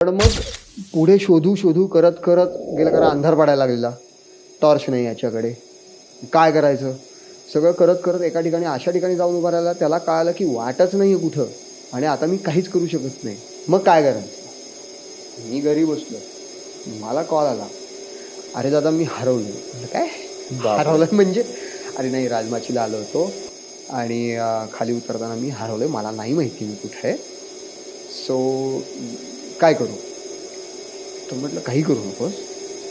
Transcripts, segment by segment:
पण मग पुढे शोधू शोधू करत करत गेलं, कारण अंधार पडायला लागलेला, टॉर्च नाही याच्याकडे, काय करायचं. सगळं करत करत एका ठिकाणी अशा ठिकाणी जाऊन उभा राहिला, त्याला कळालं की वाटच नाही आहे कुठं, आणि आता मी काहीच करू शकत नाही. मग काय करायचं. मी घरी बसलो, मला कॉल आला, अरे दादा मी हरवलं. म्हटलं काय हरवलं म्हणजे, अरे नाही राजमाचीला आलो होतो आणि खाली उतरताना मी हरवलं, मला नाही माहिती मी कुठे आहे, सो काय करू. तर म्हटलं काही करू नकोस,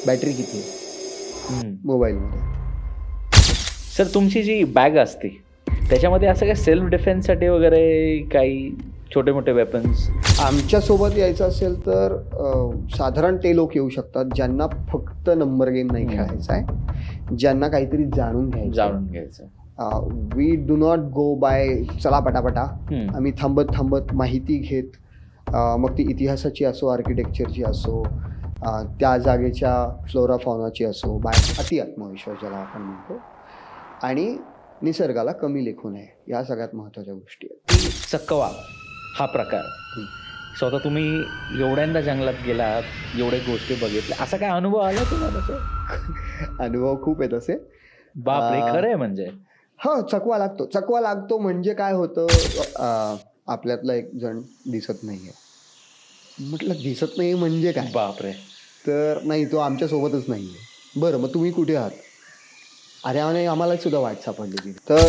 बॅटरी किती आहे मोबाईलमध्ये. सर तुमची जी बॅग असते त्याच्यामध्ये असं काय सेल्फ डिफेन्ससाठी वगैरे काही छोटे मोठे वेपन्स? आमच्यासोबत यायचं असेल तर साधारण ते लोक येऊ शकतात ज्यांना फक्त नंबर गेम नाही खेळायचा आहे, ज्यांना काहीतरी जाणून घ्यायचं. We do not go by चला पटापटा. आम्ही थांबत थांबत माहिती घेत, मग ती इतिहासाची असो, आर्किटेक्चरची असो, त्या जागेच्या फ्लोरा फॉनाची असो, अति आत्मविश्वास ज्याला आपण म्हणतो, आणि निसर्गाला कमी लेखू नये, या सगळ्यात महत्त्वाच्या गोष्टी आहेत. चकवा हा प्रकार, स्वतः तुम्ही एवढ्यांदा जंगलात गेलात, एवढे गोष्टी बघितल्या, असा काय अनुभव आला तुम्हाला? अनुभव खूप आहेत असे. बापरे, खरं आहे म्हणजे? हो, चकवा लागतो म्हणजे काय होतं, आपल्यातला एक जण दिसत नाहीये. म्हटलं दिसत नाही म्हणजे काय. बापरे. तर नाही, तो आमच्यासोबतच नाहीये. बरं मग तुम्ही कुठे आहात. अरे आणि आम्हाला सुद्धा वाट सापडली. तर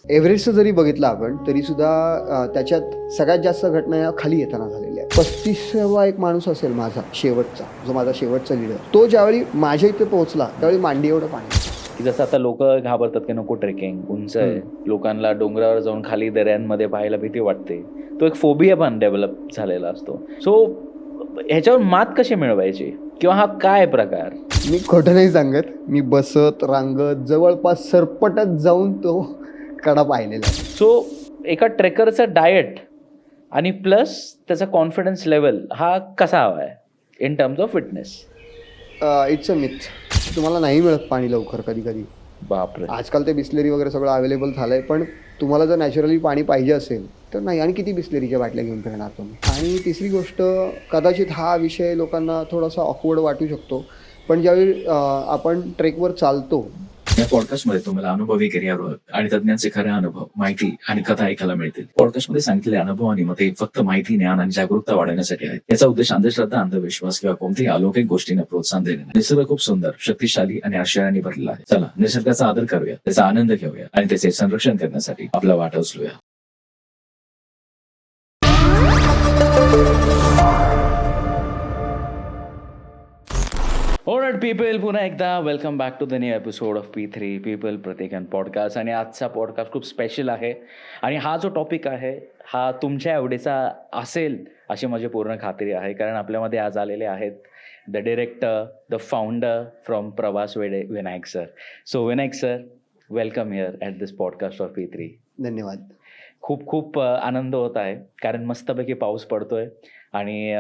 एव्हरेस्ट जरी बघितलं आपण तरी सुद्धा त्याच्यात सगळ्यात जास्त घटना या खाली येताना झालेल्या आहेत. 35वा एक माणूस असेल माझा शेवटचा, जो माझा शेवटचा लीडर, तो ज्यावेळी माझ्या इथे पोहोचला त्यावेळी मांडी एवढं पाणी. जसं आता लोक घाबरतात की नको, ट्रेकिंग उंच आहे, लोकांना डोंगरावर जाऊन खाली दऱ्यांमध्ये पाहायला भीती वाटते, तो एक फोबिया पण डेव्हलप झालेला असतो. सो ह्याच्यावर मात कशी मिळवायची, किंवा हा काय प्रकार? मी खोटं नाही सांगत, मी बसत रांगत जवळपास सरपटत जाऊन तो कडा पाहिलेला. सो एका ट्रेकरचं डाएट आणि प्लस त्याचा कॉन्फिडन्स लेवल हा कसा हवा आहे in terms of fitness? It's a myth. तुम्हाला नाही मिळत पाणी लवकर कधी कधी. बापरे. आजकाल ते बिस्लेरी वगैरे सगळं अवेलेबल झालं आहे, पण तुम्हाला जर नॅचरली पाणी पाहिजे असेल तर नाही. आणि किती बिस्लेरीच्या बाटल्या घेऊन फिरणार तुम्ही. आणि तिसरी गोष्ट, कदाचित हा विषय लोकांना थोडासा ऑकवर्ड वाटू शकतो, पण ज्यावेळी आपण ट्रेकवर चालतो, या पॉडकास्टमध्ये तुम्हाला अनुभवी गिर्यारोहक आणि तज्ञांचे खरे अनुभव, माहिती आणि कथा ऐकायला मिळतील. पॉडकास्टमध्ये सांगितलेले अनुभव आणि मते फक्त माहिती, ज्ञान आणि जागरूकता वाढवण्यासाठी आहेत. याचा उद्देश अंधश्रद्धा, अंधविश्वास किंवा कोणत्याही अलौकिक गोष्टींना प्रोत्साहन देणे नाही. निसर्ग खूप सुंदर, शक्तिशाली आणि आश्चर्याने भरलेला आहे. चला निसर्गाचा आदर करूया, त्याचा आनंद घेऊया आणि त्याचे संरक्षण करण्यासाठी आपला वाटा उचलूया. ऑलराइट पीपल, पुन्हा एकदा welcome back to the new episode of P3 people Prateek and podcast. आणि आजचा पॉडकास्ट खूप स्पेशल आहे, आणि हा जो टॉपिक आहे हा तुमच्या आवडीचा असेल अशी माझी पूर्ण खात्री आहे, कारण आपल्यामध्ये आज आलेले आहेत the director, the founder from प्रवास वेडे, Vinayak sir. So Vinayak sir, welcome here at this podcast of P3. धन्यवाद. खूप खूप आनंद होत आहे, कारण मस्तपैकी पाऊस पडतोय, आणि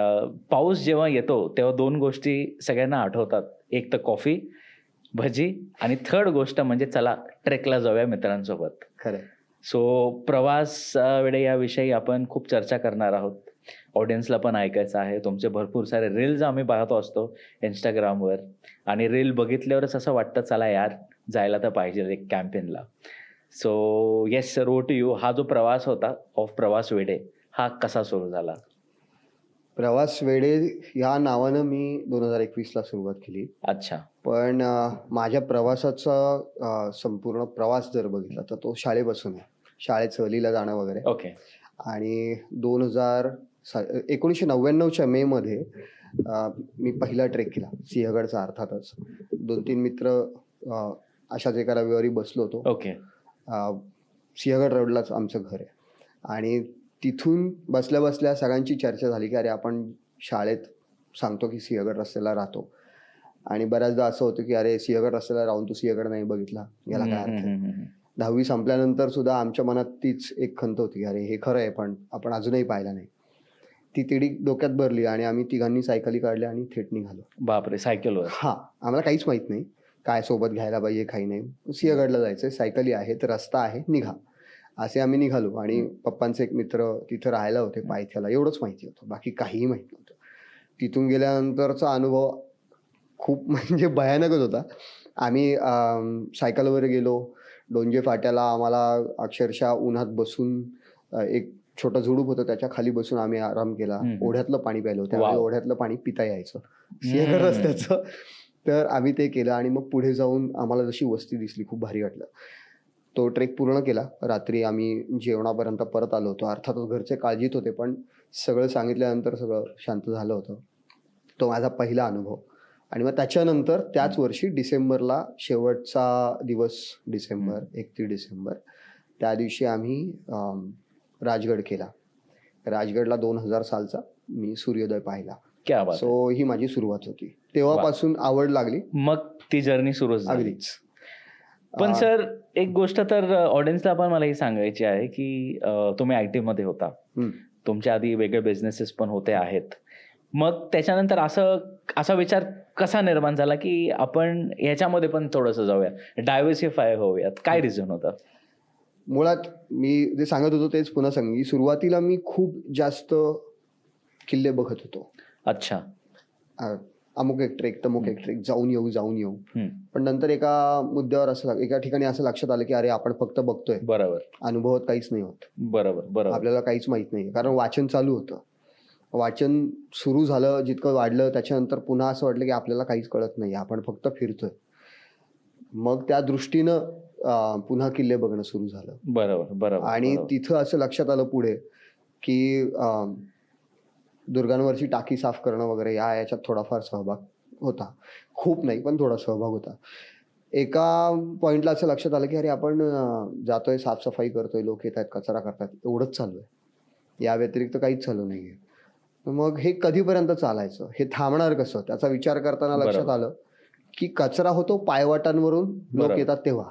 पाऊस जेव्हा येतो तेव्हा दोन गोष्टी सगळ्यांना आठवतात, एक तर कॉफी, भजी, आणि थर्ड गोष्ट म्हणजे चला ट्रेकला जाऊया मित्रांसोबत. खरं. सो प्रवास वेळे याविषयी आपण खूप चर्चा करणार आहोत. ऑडियन्सला पण ऐकायचं आहे. तुमचे भरपूर सारे रील्स आम्ही पाहतो असतो इंस्टाग्रामवर, आणि रील बघितल्यावरच असं वाटतं चला यार जायला तर पाहिजे एक कॅम्पेनला. So yes sir, oh to you. हा जो प्रवास होता ऑफ प्रवास वेडे, हा कसा सुरू झाला? प्रवास वेडे या नावानं मी 2021ला सुरुवात केली. अच्छा. पण माझ्या प्रवासाचा संपूर्ण प्रवास जर बघितला तर तो शाळेपासून आहे. शाळेत सहलीला जाणं वगैरे. ओके. आणि 1999च्या मेमध्ये मी पहिला ट्रेक केला सिंहगडचा. अर्थातच 2-3 मित्र अशाच एका रविवारी बसलो होतो. ओके. सिंहगड रोडलाच आमचं घर आहे, आणि तिथून बसल्या बसल्या सगळ्यांची चर्चा झाली की अरे आपण शाळेत सांगतो की सिंहगड रस्त्याला राहतो, आणि बऱ्याचदा असं होतं की अरे सिंहगड रस्त्याला राहून तू सिंहगड नाही बघितला, याला काय अर्थ आहे. 10वी संपल्यानंतर सुद्धा आमच्या मनात तीच एक खंत होती की अरे हे खरं आहे पण आपण अजूनही पाहिलं नाही. ती तिडी डोक्यात भरली आणि आम्ही तिघांनी सायकली काढल्या आणि थेट निघालो. बापरे, सायकलवर? हा, आम्हाला काहीच माहित नाही काय सोबत घ्यायला पाहिजे, काही नाही. सिंहगडला जायचंय, सायकली आहेत, रस्ता आहे, निघा, असे आम्ही निघालो. आणि पप्पांचे एक मित्र तिथं राहायला होते पायथ्याला, एवढंच माहिती होतं, बाकी काहीही माहित नव्हतं. तिथून गेल्यानंतरचा अनुभव खूप म्हणजे भयानकच होता. आम्ही सायकलवर गेलो. डोंजे फाट्याला आम्हाला अक्षरशः उन्हात बसून एक छोटं झुडूप होतं, त्याच्या खाली बसून आम्ही आराम केला. ओढ्यातलं पाणी प्यायलं. त्यावेळी वाव. ओढ्यातलं पाणी पिता यायचं शेअर रस्त्याचं. तर आम्ही ते केलं आणि मग पुढे जाऊन आम्हाला जशी वस्ती दिसली खूप भारी वाटलं. तो ट्रेक पूर्ण केला. रात्री आम्ही जेवणापर्यंत परत आलो होतो. अर्थातच घरचे काळजीत होते, पण सगळं सांगितल्यानंतर सगळं शांत झालं होतं. तो माझा पहिला अनुभव. आणि मग त्याच्यानंतर त्याच वर्षी डिसेंबरला शेवटचा दिवस, डिसेंबर 31 डिसेंबर, त्या दिवशी आम्ही राजगड केला. राजगडला 2000 सालचा मी सूर्योदय पाहिला. क्या बात आहे. सो ही माझी सुरुवात होती. तेव्हापासून आवड लागली. मग ती जर्नी सुरूच झाली. अगदीच. पण सर, एक गोष्ट तर ऑडियन्सला पण मला ही सांगायची आहे की तुम्ही IT मध्ये होता. हम्म. तुमच्या आधी वेगळे बिझनेसेस पण होते आहेत. मग त्याच्यानंतर असा विचार कसा निर्माण झाला की आपण ह्याच्यामध्ये पण थोडंसं जाऊया, डायव्हर्सिफाय होऊयात? काय रिझन होतं? मुळात मी जे सांगत होतो तेच पुन्हा सांगेन की सुरुवातीला मी खूप जास्त किल्ले बघत होतो. अच्छा. अमुक एक ट्रेक, तमुक एक ट्रेक, जाऊन येऊ. हम्म. पण नंतर एका मुद्द्यावर एका ठिकाणी असं लक्षात आलं की अरे आपण फक्त बघतोय, बरोबर अनुभवत काहीच नाही होत. बरोबर. आपल्याला काहीच माहित नाही. कारण वाचन चालू होतं. वाचन सुरू झालं, जितकं वाढलं त्याच्यानंतर पुन्हा असं वाटलं की आपल्याला काहीच कळत नाही, आपण फक्त फिरतोय. मग त्या दृष्टीनं पुन्हा किल्ले बघणं सुरू झालं. बरोबर. आणि तिथं असं लक्षात आलं पुढे की दुर्गांवरची टाकी साफ करणं वगैरे याच्यात थोडाफार सहभाग होता. खूप नाही, पण थोडा सहभाग होता. एका पॉइंटला असं लक्षात आलं की अरे आपण जातोय, साफसफाई करतोय, लोक येत आहेत, कचरा करतात, एवढंच चालू आहे. या व्यतिरिक्त काहीच चालू नाहीये. मग हे कधीपर्यंत चालायचं, हे थांबणार कसं, त्याचा विचार करताना लक्षात आलं की कचरा होतो पायवाटांवरून लोक येतात तेव्हा.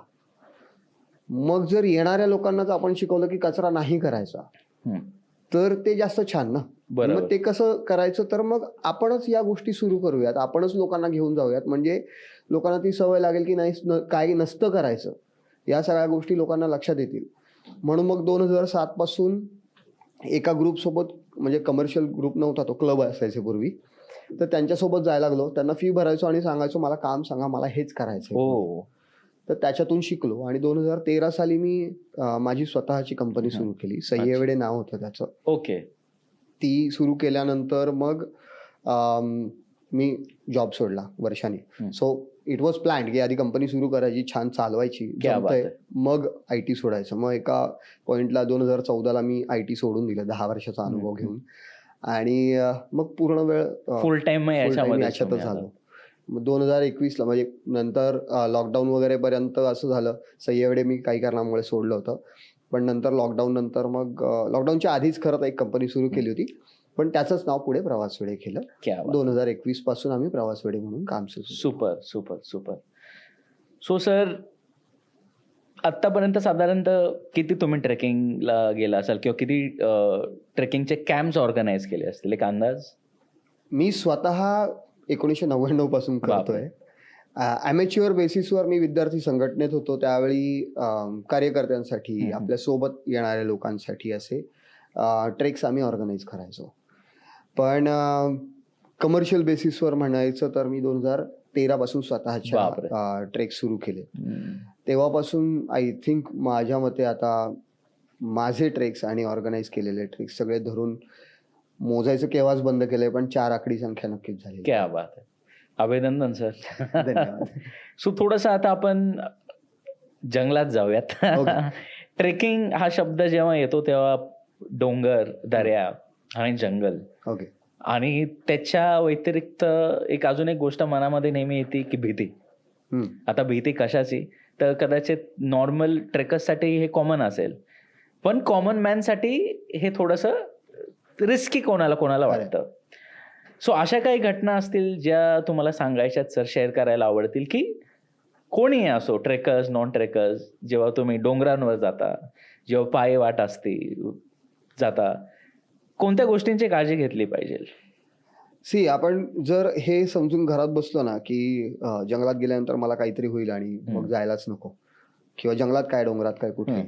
मग जर येणाऱ्या लोकांनाच आपण शिकवलं की कचरा नाही करायचा, तर ते जास्त छान ना. मग ते कसं करायचं, तर मग आपणच या गोष्टी सुरू करूयात, आपणच लोकांना घेऊन जाऊयात. म्हणजे लोकांना ती सवय लागेल की नाही, काही नसतं करायचं, या सगळ्या गोष्टी लोकांना लक्षात येतील. म्हणून मग 2007 पासून एका ग्रुपसोबत, म्हणजे कमर्शियल ग्रुप नव्हता तो, क्लब असायचे पूर्वी, तर त्यांच्यासोबत जायला लागलो. त्यांना फी भरायचो आणि सांगायचो मला काम सांगा, मला हेच करायचं. तर त्याच्यातून शिकलो. आणि 2013 साली मी माझी स्वतःची कंपनी सुरू केली. सह्यवेडे नाव होतं त्याचं. ओके. ती सुरू केल्यानंतर मग मी जॉब सोडला वर्षाने. सो इट वॉज प्लॅन्ड की आधी कंपनी सुरू करायची, छान चालवायची, जमतंय, मग IT सोडायचं. मग एका पॉइंटला 2014ला मी IT सोडून दिलं 10 वर्षाचा अनुभव घेऊन. आणि मग पूर्ण वेळ फुल टाइम याच्यातच झालं. मग 2021ला म्हणजे नंतर लॉकडाऊन वगैरे पर्यंत असं झालं. सह्यवेडे मी काही कारणामुळे सोडलं होतं. पण नंतर लॉकडाऊन नंतर मग लॉकडाऊनच्या आधीच खरं तर एक कंपनी सुरू केली होती, पण त्याचंच नाव पुढे प्रवासवेडे केलं. 2021 पासून आम्ही प्रवासवेडे म्हणून काम सुरू. सुपर. सो सर, आतापर्यंत साधारणतः किती तुम्ही ट्रेकिंगला गेला असाल किंवा किती ट्रेकिंगचे कॅम्प्स ऑर्गनाईज केले असतील, एक अंदाज? मी स्वतः 1999 पासून करतोय. ॲमेच्युअर बेसिसवर मी विद्यार्थी संघटनेत होतो. त्यावेळी कार्यकर्त्यांसाठी, आपल्या सोबत येणाऱ्या लोकांसाठी असे ट्रेक्स आम्ही ऑर्गनाईज करायचो. पण कमर्शियल बेसिसवर म्हणायचं तर मी 2013 पासून स्वतःच्या ट्रेक्स सुरू केले. तेव्हापासून आय थिंक माझ्या मते आता माझे ट्रेक्स आणि ऑर्गनाईज केलेले ट्रेक्स सगळे धरून मोजायचं केव्हाच बंद केलंय, पण 4 आकडी संख्या नक्कीच झाली. क्या बात आहे. अभिनंदन सर. धन्यवाद. सो थोडंसं आता आपण जंगलात जाऊयात. ट्रेकिंग हा शब्द जेव्हा येतो तेव्हा डोंगर, दऱ्या आणि जंगल, ओके, आणि त्याच्या व्यतिरिक्त एक अजून एक गोष्ट मनामध्ये नेहमी येते की भीती. आता भीती कशाची, तर कदाचित नॉर्मल ट्रेकर्ससाठी हे कॉमन असेल, पण कॉमन मॅनसाठी हे थोडंसं रिस्की कोणाला वाटतं. सो अशा काही घटना असतील ज्या तुम्हाला सांगायच्यात सर, शेअर करायला आवडतील, की कोणीही असो, ट्रेकर्स, नॉन ट्रेकर्स, जेव्हा तुम्ही डोंगरांवर जाता, जेव्हा पायी वाट असते जाता, कोणत्या गोष्टींची काळजी घेतली पाहिजे? आपण जर हे समजून घरात बसलो ना की जंगलात गेल्यानंतर मला काहीतरी होईल आणि मग जायलाच नको, किंवा जंगलात काय डोंगरात काय कुठे,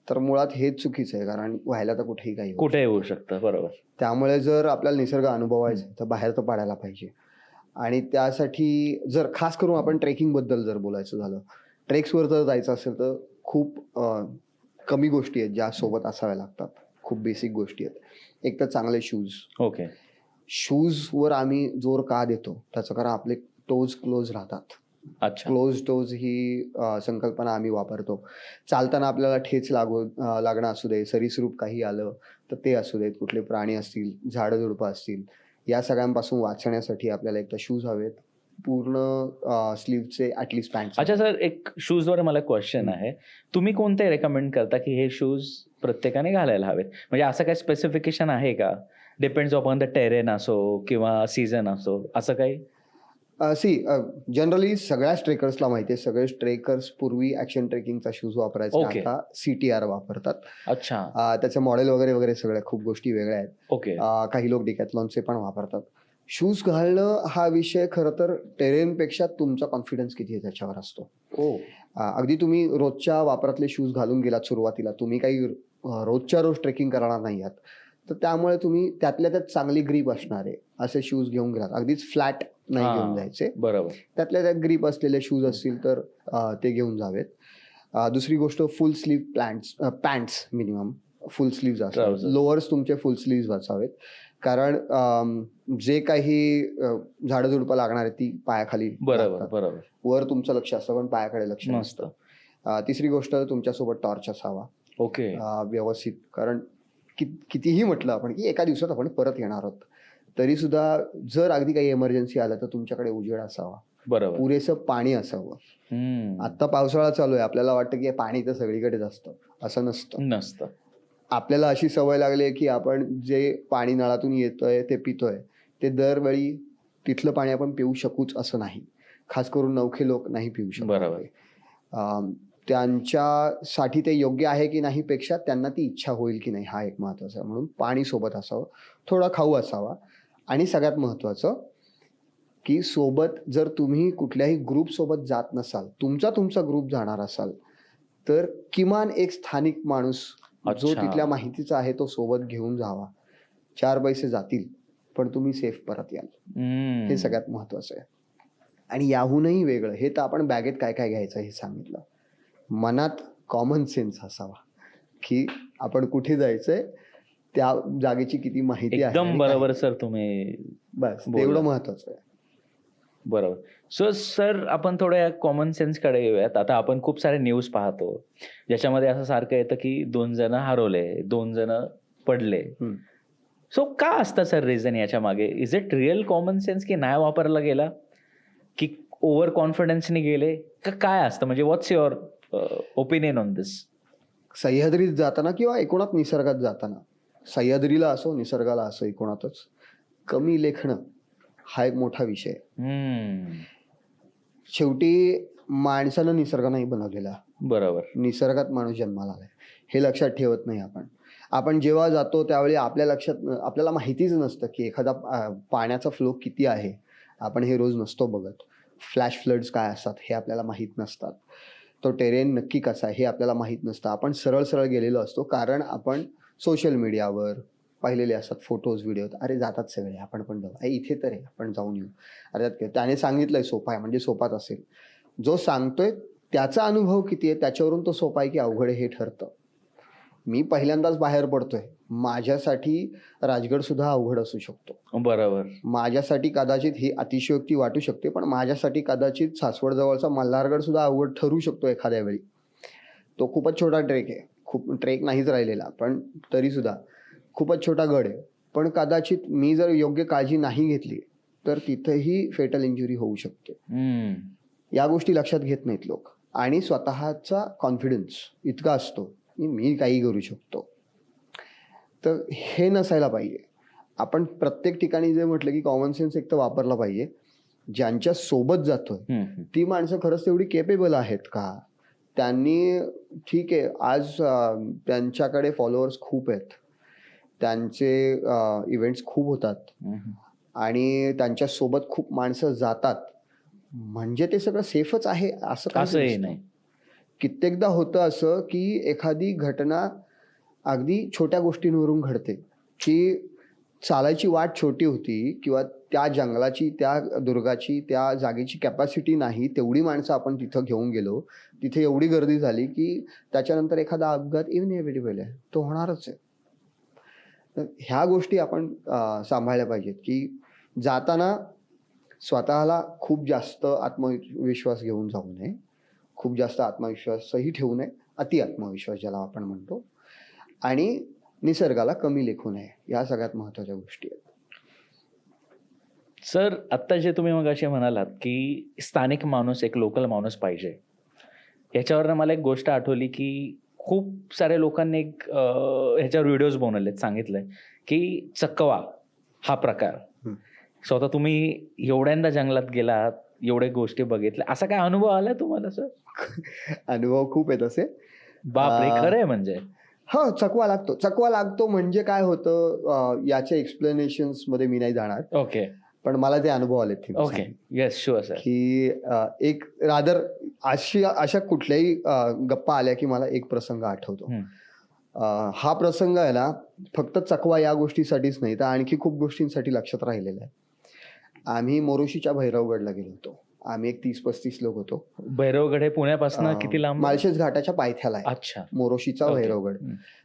तर मुळात हेच चुकीचं आहे, कारण व्हायला तर कुठेही काही होतं. कुठे येऊ शकतं. बरोबर. त्यामुळे जर आपल्याला निसर्ग अनुभवायचा आहे, तर बाहेर तर पाडायला पाहिजे. आणि त्यासाठी जर खास करून आपण ट्रेकिंगबद्दल जर बोलायचं झालं, ट्रेक्सवर जर जायचं असेल तर खूप कमी गोष्टी आहेत ज्या सोबत असाव्या लागतात. खूप बेसिक गोष्टी आहेत. एक तर चांगले शूज. ओके. शूजवर आम्ही जोर का देतो त्याचं कारण आपले टोज क्लोज राहतात. अच्छा. क्लोज टोज ही संकल्पना आम्ही वापरतो. चालताना आपल्याला ठेच लागणं असू दे, सरीसृप काही आलं तर ते असू देत, कुठले प्राणी असतील, झाडं झुडपं असतील, या सगळ्यांपासून वाचण्यासाठी आपल्याला एक तर शूज हवेत, पूर्ण स्लीवचे ॲटलिस्ट पॅन्ट. अच्छा सर, एक शूजवर मला क्वेश्चन आहे. तुम्ही कोणते रेकमेंड करता की हे शूज प्रत्येकाने घालायला हवेत? म्हणजे असं काही स्पेसिफिकेशन आहे का? डिपेंड्स अपॉन द टेरेन असो किंवा सीझन असो, असं काही? जनरली सगळ्याच ट्रेकर्सला माहिती आहे, सगळे ट्रेकर्स पूर्वी ॲक्शन ट्रेकिंगचा शूज वापरायचे, Okay. आता CTR वापरतात. अच्छा. त्याचे मॉडेल वगैरे वगैरे सगळ्या खूप गोष्टी वेगळ्या आहेत. ओके. काही लोक डिकॅथलॉनचे पण वापरतात. शूज घालणं हा विषय खरं तर टेरेनपेक्षा तुमचा कॉन्फिडन्स किती आहे त्याच्यावर असतो. ओ. अगदी तुम्ही रोजच्या वापरातले शूज घालून गेलात सुरुवातीला, तुम्ही काही रोजच्या रोज ट्रेकिंग करणार नाही आहात, तर त्यामुळे तुम्ही त्यातल्या त्यात चांगली ग्रीप असणारे असे शूज घेऊन गेलात. अगदीच फ्लॅट नाही घेऊन जायचे. बरोबर. त्यातल्या त्यात ग्रीप असलेले शूज असतील तर ते घेऊन जावेत. दुसरी गोष्ट फुल स्लीव पॅन्ट्स मिनिमम फुल स्लीव्ज असावेत. Trousers. लोअर्स तुमचे फुल स्लीव्ज असावेत, कारण जे काही झाडं झुडपं लागणार आहेत ती पायाखाली बरोबर. लागतात. बरोबर. वर तुमचं लक्ष असतं पण पायाकडे लक्ष नसतं. तिसरी गोष्ट तुमच्यासोबत टॉर्च असावा ओके. व्यवस्थित, कारण कितीही म्हटलं आपण की एका दिवसात आपण परत येणार आहोत, तरी सुद्धा जर अगदी काही इमर्जन्सी आलं तर तुमच्याकडे उजेड असावा, बरोबर. पुरेसं पाणी असावं. आता पावसाळा चालू आहे, आपल्याला वाटतं की पाणी तर सगळीकडेच असतं, असं नसतं. आपल्याला अशी सवय लागली आहे की आपण जे पाणी नळातून येतोय ते पितोय, ते दरवेळी तिथलं पाणी आपण पिऊ शकूच असं नाही. खास करून नवखे लोक नाही पिऊ शकत. बरोबर. त्यांच्यासाठी ते योग्य आहे की नाही पेक्षा त्यांना ती इच्छा होईल की नाही हा एक महत्वाचा आहे. म्हणून पाणी सोबत असावं, थोडा खाऊ असावा, आणि सगळ्यात महत्वाचं की सोबत जर तुम्ही कुठल्याही ग्रुप सोबत जात नसाल, तुमचा ग्रुप जाणार असाल, तर किमान एक स्थानिक माणूस जो अच्छा. तिथल्या माहितीचा आहे तो सोबत घेऊन जावा. 4 पैसे जातील पण तुम्ही सेफ परत याल, हे सगळ्यात महत्वाचं आहे. आणि याहूनही वेगळं, हे तर आपण बॅगेत काय काय घ्यायचं हे सांगितलं, मनात कॉमन सेन्स असावा की आपण कुठे जायचंय, त्या जागेची किती माहिती आहे. एकदम बरोबर सर तुम्ही. बस तेवढं महत्वाचं आहे. बरोबर. सो सर, आपण थोड्या कॉमन सेन्सकडे येऊयात. आता आपण खूप सारे न्यूज पाहतो ज्याच्यामध्ये असं सारखं येतं की 2 जण हरवले, 2 जण पडले. सो का असतं सर रिझन याच्या मागे? Is it real common sense की नाही वापरला गेला, की ओव्हर कॉन्फिडन्सने गेले, का काय असतं? म्हणजे व्हॉट्स युअर ओपिनियन ऑन दिस? सह्याद्रीत जाताना किंवा एकूणात निसर्गात जाताना, सह्याद्रीला असो निसर्गाला असो, एकूणातच कमी लेखणं हा एक मोठा विषय आहे. शेवटी माणसानं निसर्ग नाही बनवलेला, बरोबर. निसर्गात माणूस जन्माला आलाय, हे लक्षात ठेवत नाही आपण जेव्हा जातो त्यावेळी आपल्याला माहितीच नसतं की एखादा पाण्याचा फ्लो किती आहे. आपण हे रोज नसतो बघत. फ्लॅश फ्लड्स काय असतात हे आपल्याला माहीत नसतात. तो टेरेन नक्की कसा आहे हे आपल्याला माहीत नसतं. आपण सरळ गेलेलो असतो, कारण आपण सोशल मीडियावर पाहिलेले असतात फोटोज, व्हिडिओ. अरे जातात सगळे, आपण पण जाऊ, इथे तर आहे, आपण जाऊन येऊ. अरे त्याने सांगितलंय सोपा आहे म्हणजे सोपाच असेल. जो सांगतोय त्याचा अनुभव किती आहे त्याच्यावरून तो सोपा आहे की अवघड आहे हे ठरतं. मी पहिल्यांदाच बाहेर पडतोय, माझ्यासाठी राजगड सुद्धा अवघड असू शकतो. बरोबर. माझ्यासाठी कदाचित ही अतिशयोक्ती वाटू शकते, पण माझ्यासाठी कदाचित सासवड जवळचा मल्हारगड सुद्धा अवघड ठरू शकतो एखाद्या वेळी. तो खूपच छोटा ट्रेक आहे, खूप ट्रेक नाहीच राहिलेला, पण तरी सुद्धा खूपच छोटा गड आहे. पण कदाचित मी जर योग्य काळजी नाही घेतली तर तिथेही फेटल इंजुरी होऊ शकते. या गोष्टी लक्षात घेत नाहीत लोक, आणि स्वतःचा कॉन्फिडन्स इतका असतो की मी काही करू शकतो. तर हे नसायला पाहिजे. आपण प्रत्येक ठिकाणी जे म्हटलं की कॉमन सेन्स एक तर वापरला पाहिजे. ज्यांच्या सोबत जातोय ती माणसं खरंच तेवढी केपेबल आहेत का? त्यांनी ठीक आहे, आज त्यांच्याकडे फॉलोअर्स खूप आहेत, त्यांचे इव्हेंट्स खूप होतात, आणि त्यांच्या सोबत खूप माणसं जातात, म्हणजे ते सगळं सेफच आहे असं असंही नाही. कित्येकदा होतं असं की एखादी घटना अगदी छोट्या गोष्टींवरून घडते, की चालायची वाट छोटी होती किंवा त्या जंगलाची, त्या दुर्गाची, त्या जागेची कॅपॅसिटी नाही, तेवढी माणसं आपण तिथं घेऊन गेलो, तिथे एवढी गर्दी झाली की त्याच्यानंतर एखादा अपघात इनएव्हिटेबल आहे, तो होणारच आहे. तर ह्या गोष्टी आपण सांभाळल्या पाहिजेत की जाताना स्वतःला खूप जास्त आत्मविश्वास घेऊन जाऊ नये, खूप जास्त आत्मविश्वासही ठेवू नये, अति आत्मविश्वास ज्याला आपण म्हणतो, आणि निसर्गाला कमी लेखू नये. या सगळ्यात महत्त्वाच्या गोष्टी आहेत. सर, आत्ता जे तुम्ही मग असे म्हणालात की स्थानिक माणूस, एक लोकल माणूस पाहिजे, ह्याच्यावरनं मला एक गोष्ट आठवली की खूप साऱ्या लोकांनी एक ह्याच्यावर व्हिडिओज बनवलेत, सांगितलंय की चकवा हा प्रकार. स्वतः तुम्ही एवढ्यांदा जंगलात गेलात, एवढे गोष्टी बघितल्या, असा काय अनुभव आला तुम्हाला सर? अनुभव खूप आहेत असे. बापरे, खरं आहे म्हणजे? हो, चकवा लागतो. चकवा लागतो म्हणजे काय होतं, याच्या एक्सप्लेनेशन्स मध्ये मी नाही जाणार, ओके पण मला ते अनुभव आले ते मी ओके, सांगेन. Yes sure sir. की एक रादर अशा कुठल्याही गप्पा आल्या की मला एक प्रसंग आठवतो. हा प्रसंग आहे ना, फक्त चकवा या गोष्टीसाठीच नाही तर आणखी खूप गोष्टींसाठी लक्षात राहिलेला आहे. आम्ही मोरोशीच्या भैरवगडला गेलो होतो. आम्ही एक 30-35 लोक होतो. भैरवगड हे पुण्यापासून किती लांब? माळशेज घाटाच्या पायथ्याला आहे. अच्छा, मोरोशीचा ओके. भैरवगड.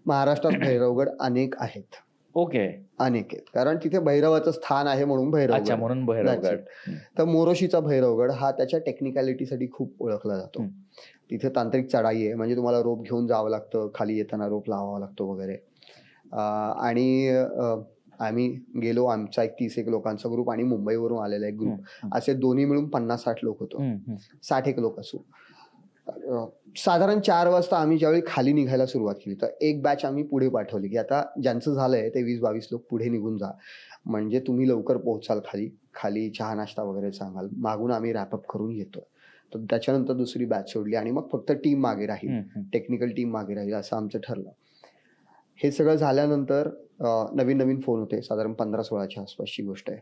महाराष्ट्रात भैरवगड अनेक आहेत. ओके, अनेक आहेत, कारण तिथे भैरवाचं स्थान आहे म्हणून अच्छा, भैरवगड. म्हणून That's भैरवगड. it. तर मोरोशीचा भैरवगड हा त्याच्या टेक्निकॅलिटीसाठी खूप ओळखला जातो. तिथे तांत्रिक चढाई आहे, म्हणजे तुम्हाला रोप घेऊन जावं लागतं, खाली येताना रोप लावावा लागतो वगैरे. आणि आम्ही गेलो, आमचा एक 30 लोकांचा ग्रुप आणि मुंबईवरून आलेला एक ग्रुप, असे दोन्ही मिळून 50-60 लोक होतो. 60 लोक असू. साधारण 4 वाजता आम्ही ज्यावेळी खाली निघायला सुरुवात केली तर एक बॅच आम्ही पुढे पाठवली की आता ज्यांचं झालंय ते 20-22 लोक पुढे निघून जा, म्हणजे तुम्ही लवकर पोहोचाल खाली चहा नाश्ता वगैरे सांगाल. मागून आम्ही रॅपअप करून येतोय. तर त्याच्यानंतर दुसरी बॅच सोडली आणि मग फक्त टीम मागे राहील, टेक्निकल टीम मागे राहील, असं आमचं ठरलं. हे सगळं झाल्यानंतर नवीन फोन होते, साधारण 15-16च्या आसपासची गोष्ट आहे.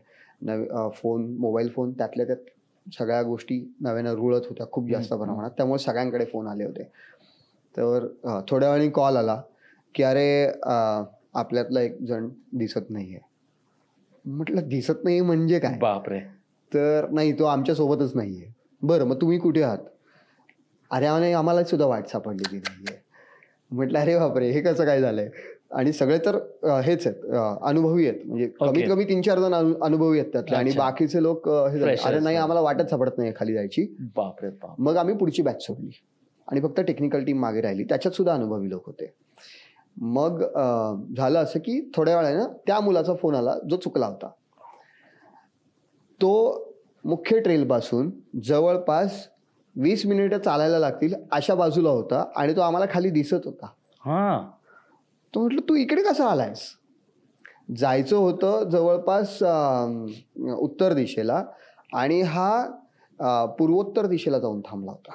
मोबाईल फोन त्यातल्या त्यात सगळ्या गोष्टी नव्यानं रुळत होत्या खूप जास्त प्रमाणात, त्यामुळे सगळ्यांकडे फोन आले होते. तर थोड्या वेळाने कॉल आला की अरे आपल्यातला एक जण दिसत नाहीये. म्हटलं दिसत नाही म्हणजे काय? बापरे. तर नाही, तो आमच्या सोबतच नाहीये. बरं, मग तुम्ही कुठे आहात? अरे आम्हाला सुद्धा वाट सापडलेली नाहीये. म्हटलं अरे बापरे, हे कसं काय झालंय? आणि सगळे तर हेच आहेत, अनुभवी आहेत, म्हणजे कमीत कमी 3-4 जण अनुभवी आहेत त्यातले, आणि बाकीचे लोक हे झाले, अरे नाही आम्हाला वाटच सापडत नाही खाली जायची. बापरे बाप. मग आम्ही पुढची बॅच सोडली आणि फक्त टेक्निकल टीम मागे राहिली, त्याच्यात सुद्धा अनुभवी लोक होते. मग झालं असं की थोड्या वेळानं त्या मुलाचा फोन आला जो चुकला होता. तो मुख्य ट्रेलपासून जवळपास 20 मिनिटं चालायला लागतील अशा बाजूला होता आणि तो आम्हाला खाली दिसत होता. तो म्हटलं तू इकडे कसा आलायस? जायचं होतं जवळपास उत्तर दिशेला आणि हा पूर्वोत्तर दिशेला जाऊन थांबला होता.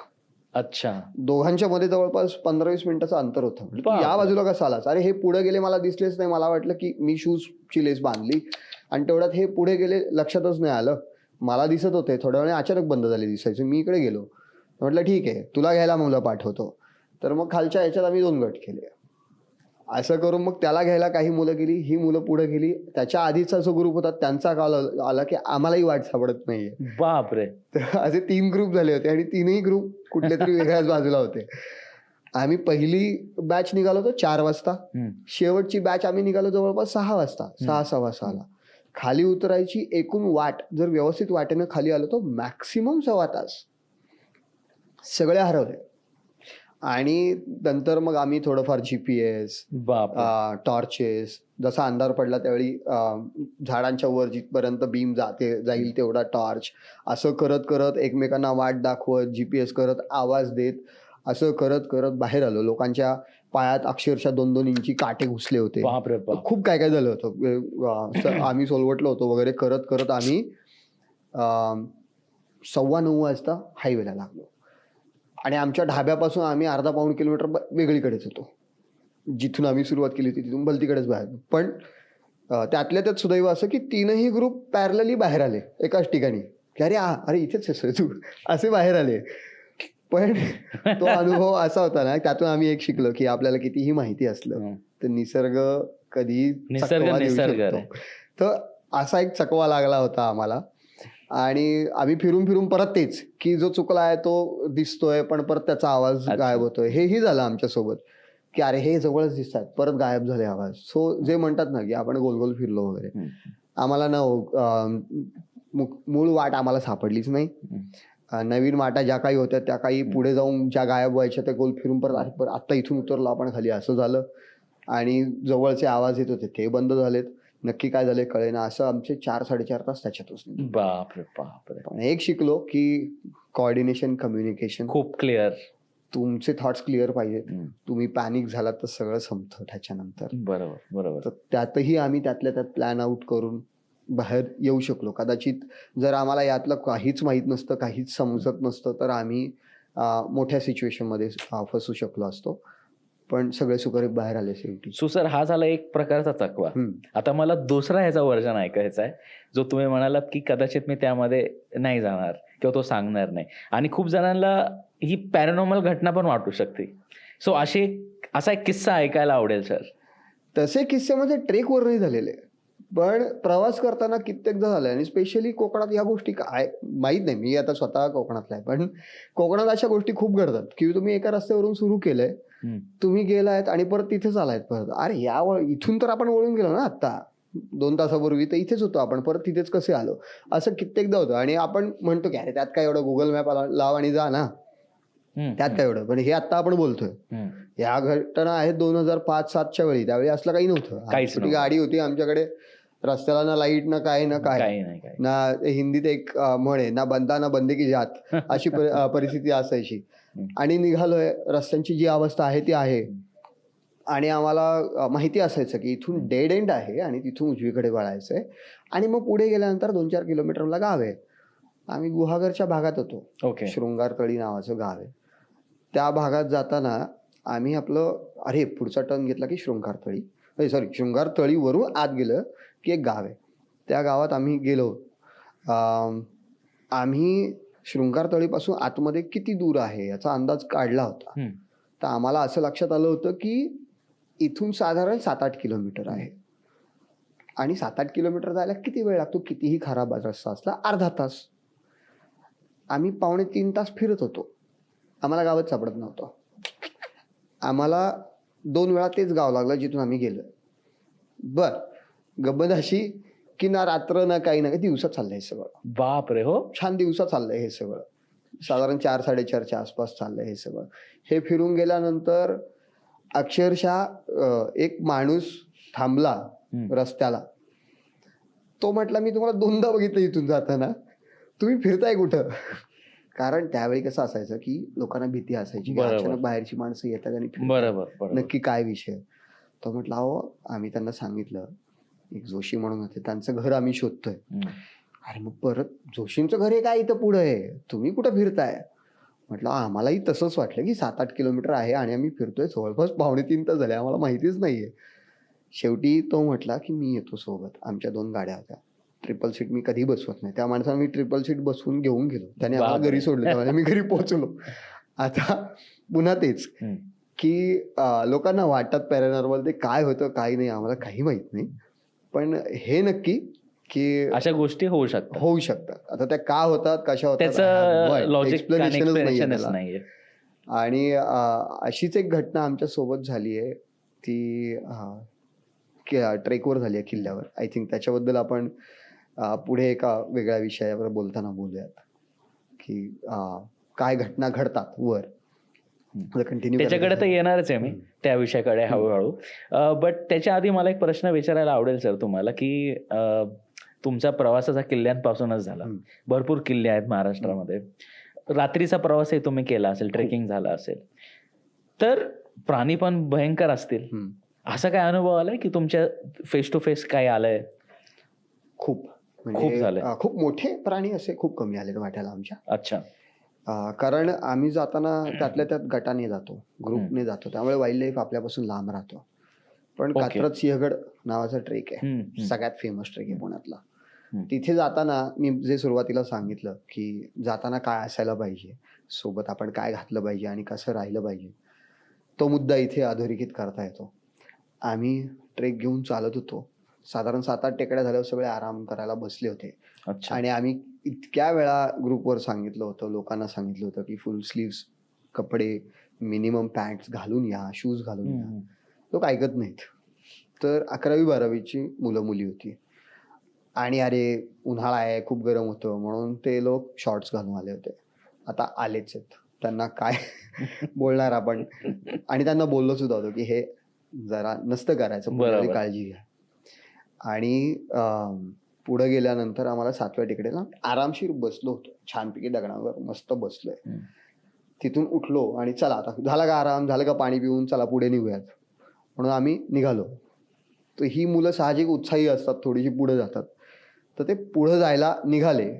अच्छा. दोघांच्या मध्ये जवळपास 15-20 मिनिटाचं अंतर होतं. तू या बाजूला कसा आलास? अरे हे पुढे गेले, मला दिसलेच नाही, मला वाटलं की मी शूजची लेस बांधली आणि तेवढ्यात हे पुढे गेले, लक्षातच नाही आलं. मला दिसत होते, थोड्या वेळाने अचानक बंद झाले दिसायचे, मी इकडे गेलो. म्हटलं ठीक आहे, तुला घ्यायला मुलं पाठवतो. तर मग खालच्या ह्याच्यात आम्ही 2 गट केले. असं करून मग त्याला घ्यायला काही मुलं गेली, ही मुलं पुढे गेली. त्याच्या आधीचा जो ग्रुप होता त्यांचा कॉल आला की आम्हालाही वाट सापडत नाहीये. बापरे. तर असे 3 ग्रुप झाले होते आणि 3ही ग्रुप कुठल्या तरी वेगळ्याच बाजूला होते. आम्ही पहिली बॅच निघालो होतो 4 वाजता, शेवटची बॅच आम्ही निघालो जवळपास 6 वाजता, 6:15 खाली उतरायची एकूण वाट, जर व्यवस्थित वाटेनं खाली आलो तो मॅक्सिमम 1.25 तास. सगळे हरवले. आणि नंतर मग आम्ही थोडंफार GPS, टॉर्चेस, जसा अंधार पडला त्यावेळी झाडांच्या वर जिथपर्यंत बीम जाईल तेवढा टॉर्च, असं करत करत एकमेकांना वाट दाखवत, GPS करत, आवाज देत, असं करत करत बाहेर आलो. लोकांच्या पायात अक्षरशः 2-2 इंची काटे घुसले होते. खूप काय काय झालं होतं. आम्ही सोलवटलो होतो वगैरे करत करत आम्ही 9:15 वाजता हायवेला लागलो. आणि आमच्या ढाब्यापासून आम्ही अर्धा-पाऊण किलोमीटर वेगळीकडेच होतो. जिथून आम्ही सुरुवात केली होती तिथून भलतीकडेच बाहेर. पण त्यातल्या त्यात सुदैव असं की 3ही ग्रुप पॅरलली बाहेर आले एकाच ठिकाणी, की अरे इथेच आहेस तू, असे बाहेर आले. पण तो अनुभव असा होता ना, त्यातून आम्ही एक शिकलो की आपल्याला कितीही माहिती असलं तर निसर्ग कधी चकवा देऊ शकतो. तर असा एक चकवा लागला होता आम्हाला आणि आम्ही फिरून फिरून परत तेच की जो चुकला आहे तो दिसतोय पण परत त्याचा आवाज गायब होतोय. हेही झालं आमच्यासोबत की अरे हे जवळच दिसतात परत गायब झाले आवाज. सो जे म्हणतात ना की आपण गोल गोल फिरलो वगैरे, आम्हाला ना मूळ वाट आम्हाला सापडलीच नाही. नवीन वाटा ज्या काही होत्या त्या काही पुढे जाऊन ज्या गायब व्हायच्या त्या गोल फिरून परत आता इथून उतरलो आपण खाली असं झालं. आणि जवळचे आवाज येत होते ते बंद झालेत. नक्की काय झाले कळेना. असं आमचे 4-4.5 तास त्याच्यातच. बापरे बापरे. पण एक शिकलो की कोऑर्डिनेशन, कम्युनिकेशन, खूप क्लिअर, तुमचे थॉट्स क्लिअर पाहिजेत. तुम्ही पॅनिक झालात तर सगळं संपतं त्याच्यानंतर. बरोबर बरोबर. तर त्यातही आम्ही त्यातल्या त्यात प्लॅन आउट करून बाहेर येऊ शकलो. कदाचित जर आम्हाला यातलं काहीच माहीत नसतं, काहीच समजत नसतं तर आम्ही मोठ्या सिच्युएशनमध्ये फसू शकलो असतो. पण सगळे सुखरूप बाहेर आले शेवटी. सो सर, हा झाला एक प्रकारचा चकवा. आता मला दुसरा ह्याचा व्हर्जन ऐकायचा आहे, जो तुम्ही म्हणालात की कदाचित मी त्यामध्ये नाही जाणार किंवा तो सांगणार नाही, आणि खूप जणांना ही पॅरानॉर्मल घटना पण वाटू शकते. सो असा एक किस्सा ऐकायला आवडेल सर. तसे किस्से म्हणजे ट्रेकवर नाही झालेले, पण प्रवास करताना कित्येकदा झाले. आणि स्पेशली कोकणात या गोष्टी काय माहीत नाही, मी आता स्वतः कोकणातला आहे, पण कोकणात अशा गोष्टी खूप घडतात की तुम्ही एका रस्त्यावरून सुरू केलंय, तुम्ही गेलायत आणि परत तिथेच आलायत परत. अरे इथून तर आपण वळून गेलो ना आता 2 तासापूर्वी, तर इथेच होतो आपण, परत तिथेच कसे आलो, असं कित्येकदा होतं. आणि आपण म्हणतो की अरे त्यात काय एवढं, गुगल मॅप लाव आणि जा ना, त्यात काय एवढं. पण हे आता आपण बोलतोय, या घटना आहेत 2005-07च्या वेळी. त्यावेळी असलं काही नव्हतं. छोटी गाडी होती आमच्याकडे, रस्त्याला ना लाईट ना काय ना काय ना. हिंदीत एक म्हण आहे, ना बंदा ना बंदे की जात, अशी परिस्थिती असायची. आणि निघालोय, रस्त्यांची जी अवस्था आहे ती आहे. आणि आम्हाला माहिती असायचं की इथून डेड एंड आहे आणि तिथून उजवीकडे वळायचंय. आणि मग पुढे गेल्यानंतर 2-4 किलोमीटरला गाव आहे. आम्ही गुहागरच्या भागात होतो. शृंगारतळी नावाचं गाव आहे. त्या भागात जाताना आम्ही अरे पुढचा टर्न घेतला की शृंगारतळीवरून आत गेलं की एक गाव आहे. त्या गावात आम्ही गेलो. आम्ही शृंगारतळीपासून आतमध्ये किती दूर आहे याचा अंदाज काढला होता. तर आम्हाला असं लक्षात आलं होतं की इथून साधारण 7-8 किलोमीटर आहे. आणि 7-8 किलोमीटर जायला किती वेळ लागतो, कितीही खराब रस्ता असला, अर्धा तास. आम्ही 2.5-3 तास फिरत होतो, आम्हाला गावात सापडत नव्हतं. आम्हाला 2 वेळा तेच गाव लागलं जिथून आम्ही गेलो. गब्बत अशी की ना रात्र ना काही ना काही, दिवसात चाललंय हे सगळं. बापरे. हो, छान दिवसात चाललंय हे सगळं. साधारण 4-4:30च्या आसपास चाललंय हे सगळं. हे फिरून गेल्यानंतर अक्षरशः एक माणूस थांबला रस्त्याला. तो म्हटला, मी तुम्हाला 2दा बघितलं इथून जाताना, तुम्ही फिरताय कुठं? कारण त्यावेळी कसं असायचं की लोकांना भीती असायची, अचानक बाहेरची माणसं येतात आणि बरोबर, नक्की काय विषय. तो म्हटला, अहो आम्ही त्यांना सांगितलं, एक जोशी म्हणून होते, त्यांचं घर आम्ही शोधतोय. अरे मग परत जोशींचं घर हे काय इथं पुढं आहे, तुम्ही कुठं फिरताय? म्हटलं आम्हालाही तसंच वाटलं की 7-8 किलोमीटर आहे आणि आम्ही फिरतोय जवळपास 2.5-3 तास झाले, आम्हाला माहितीच नाहीये. शेवटी तो म्हटला की मी येतो सोबत. आमच्या 2 गाड्या होत्या, ट्रिपल सीट मी कधी बसवत नाही. त्या माणसाला मी ट्रिपल सीट बसवून घेऊन गेलो, त्याने आम्हाला घरी सोडलं. त्यामुळे मी घरी पोहोचलो. आता पुन्हा तेच की लोकांना वाटतात पॅरानॉर्मल, ते काय होतं काय नाही आम्हाला काही माहित नाही. पण हे नक्की की अशा गोष्टी होऊ शकतात. आता त्या का होतात, कशा होतात, त्याचं लॉजिक एक्सप्लेनेशनच नाहीये. आणि अशीच एक घटना आमच्या सोबत झाली आहे, ती ट्रेकवर झाली आहे किल्ल्यावर. आय थिंक त्याच्याबद्दल आपण पुढे एका वेगळ्या विषयावर बोलताना बोलूयात की काय घटना घडतात वर. कंटिन्यू त्याच्याकडे तर येणारच आहे मी, त्या विषयाकडे हळूहळू. बट त्याच्या आधी मला एक प्रश्न विचारायला आवडेल सर तुम्हाला, की तुमचा प्रवासाचा किल्ल्यांपासूनच झाला. भरपूर किल्ले आहेत महाराष्ट्रामध्ये. रात्रीचा प्रवासही तुम्ही केला असेल, ट्रेकिंग झाला असेल, तर प्राणी पण भयंकर असतील. असा काय अनुभव आलाय की तुमच्या फेस टू फेस काय आलंय? खूप झालंय. खूप मोठे प्राणी असे खूप कमी आले वाट्याला आमच्या. अच्छा. कारण आम्ही जाताना त्यातल्या त्यात गटाने जातो, ग्रुपने जातो, त्यामुळे वाईल्ड लाईफ आपल्यापासून लांब राहतो. पण कात्रज सिंहगड नावाचा ट्रेक आहे, सगळ्यात फेमस ट्रेक आहे पुण्यातला. तिथे जाताना मी जे सुरुवातीला सांगितलं की जाताना काय असायला पाहिजे सोबत, आपण काय घातलं पाहिजे आणि कसं राहिलं पाहिजे, तो मुद्दा इथे अधोरेखित करता येतो. आम्ही ट्रेक घेऊन चालत होतो. साधारण 7-8 टेकड्या झाल्यावर सगळे आराम करायला बसले होते. अच्छा. आणि आम्ही इतक्या वेळा ग्रुपवर सांगितलं होतं, लोकांना सांगितलं होतं की फुल स्लीव्स कपडे, मिनिमम पॅन्ट्स घालून या, शूज घालून या. लोक ऐकत नाहीत. तर 11वी-12वीची मुलं मुली होती आणि अरे उन्हाळा आहे, खूप गरम होतं म्हणून ते लोक शॉर्ट्स घालून आले होते. आता आलेच आहेत, त्यांना काय बोलणार आपण. आणि त्यांना बोललो सुद्धा होतो की हे जरा नसतं करायचं, पुढे काळजी घ्या. आणि पुढे गेल्यानंतर आम्हाला 7व्या टेकडीला आरामशीर बसलो होतो, छानपैकी दगडांवर मस्त बसलोय. तिथून उठलो आणि चला आता झाला का आराम, झालं का पाणी पिऊन, चला पुढे निघूयात म्हणून आम्ही निघालो. तर ही मुलं साहजिक उत्साही असतात, थोडीशी पुढे जातात. तर ते पुढे जायला निघाले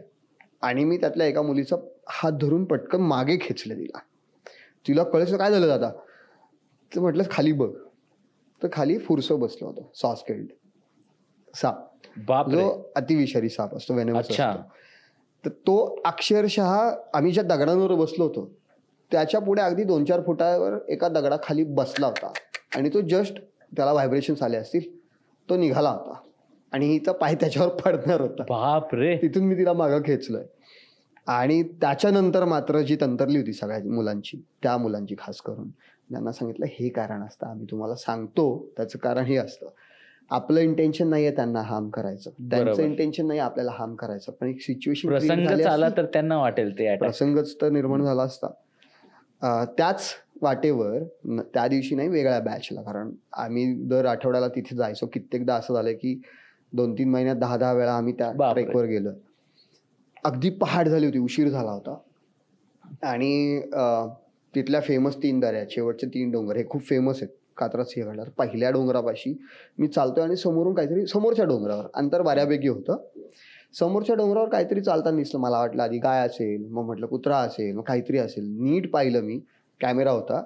आणि मी त्यातल्या एका मुलीचा हात धरून पटकन मागे खेचले तिला कळलं काय झालं दादा. तर म्हटलं खाली बघ. तर खाली फुरसं बसलं होतं, सॉस्केल्ड साप, जो अतिविषारी साप असतो, वेनेमस असतो. तर तो अक्षरशः आम्ही ज्या दगडांवर बसलो होतो त्याच्या पुढे अगदी 2-4 फुटावर एका दगडाखाली बसला होता आणि तो जस्ट त्याला व्हायब्रेशन्स आले असतील, तो निघाला होता आणि हिचा पाय त्याच्यावर पडणार होता. बापरे. तिथून मी तिला मागं खेचलोय. आणि त्याच्यानंतर मात्र जी तंतरली होती सगळ्या मुलांची, त्या मुलांची खास करून, त्यांना सांगितलं हे कारण असतं, आम्ही तुम्हाला सांगतो त्याचं कारण हे असतं. आपलं इंटेन्शन नाहीये त्यांना हार्म करायचं, त्यांचं इंटेन्शन नाही आपल्याला हार्म करायचं, पण एक सिच्युएशन प्रसंग आला तर त्यांना वाटेल ते प्रसंगच तर निर्माण झाला असता. त्याच वाटेवर त्या दिवशी नाही, वेगळ्या बॅचला, कारण आम्ही दर आठवड्याला तिथे जायचो. कित्येकदा असं झालं की 2-3 महिन्यात 10-10 वेळा आम्ही त्या ट्रेकवर गेलो. अगदी पहाट झाली होती, उशीर झाला होता आणि तिथल्या फेमस 3 दऱ्या, शेवटचे 3 डोंगर हे खूप फेमस आहेत कात्रज सिंहगडला. पहिल्या डोंगरापाशी मी चालतोय आणि समोरून काहीतरी, समोरच्या डोंगरावर अंतर बऱ्यापैकी होतं, समोरच्या डोंगरावर काहीतरी चालताना दिसलं. मला वाटलं आधी गाय असेल, मग म्हटलं कुत्रा असेल, मग काहीतरी असेल. नीट पाहिलं मी, कॅमेरा होता,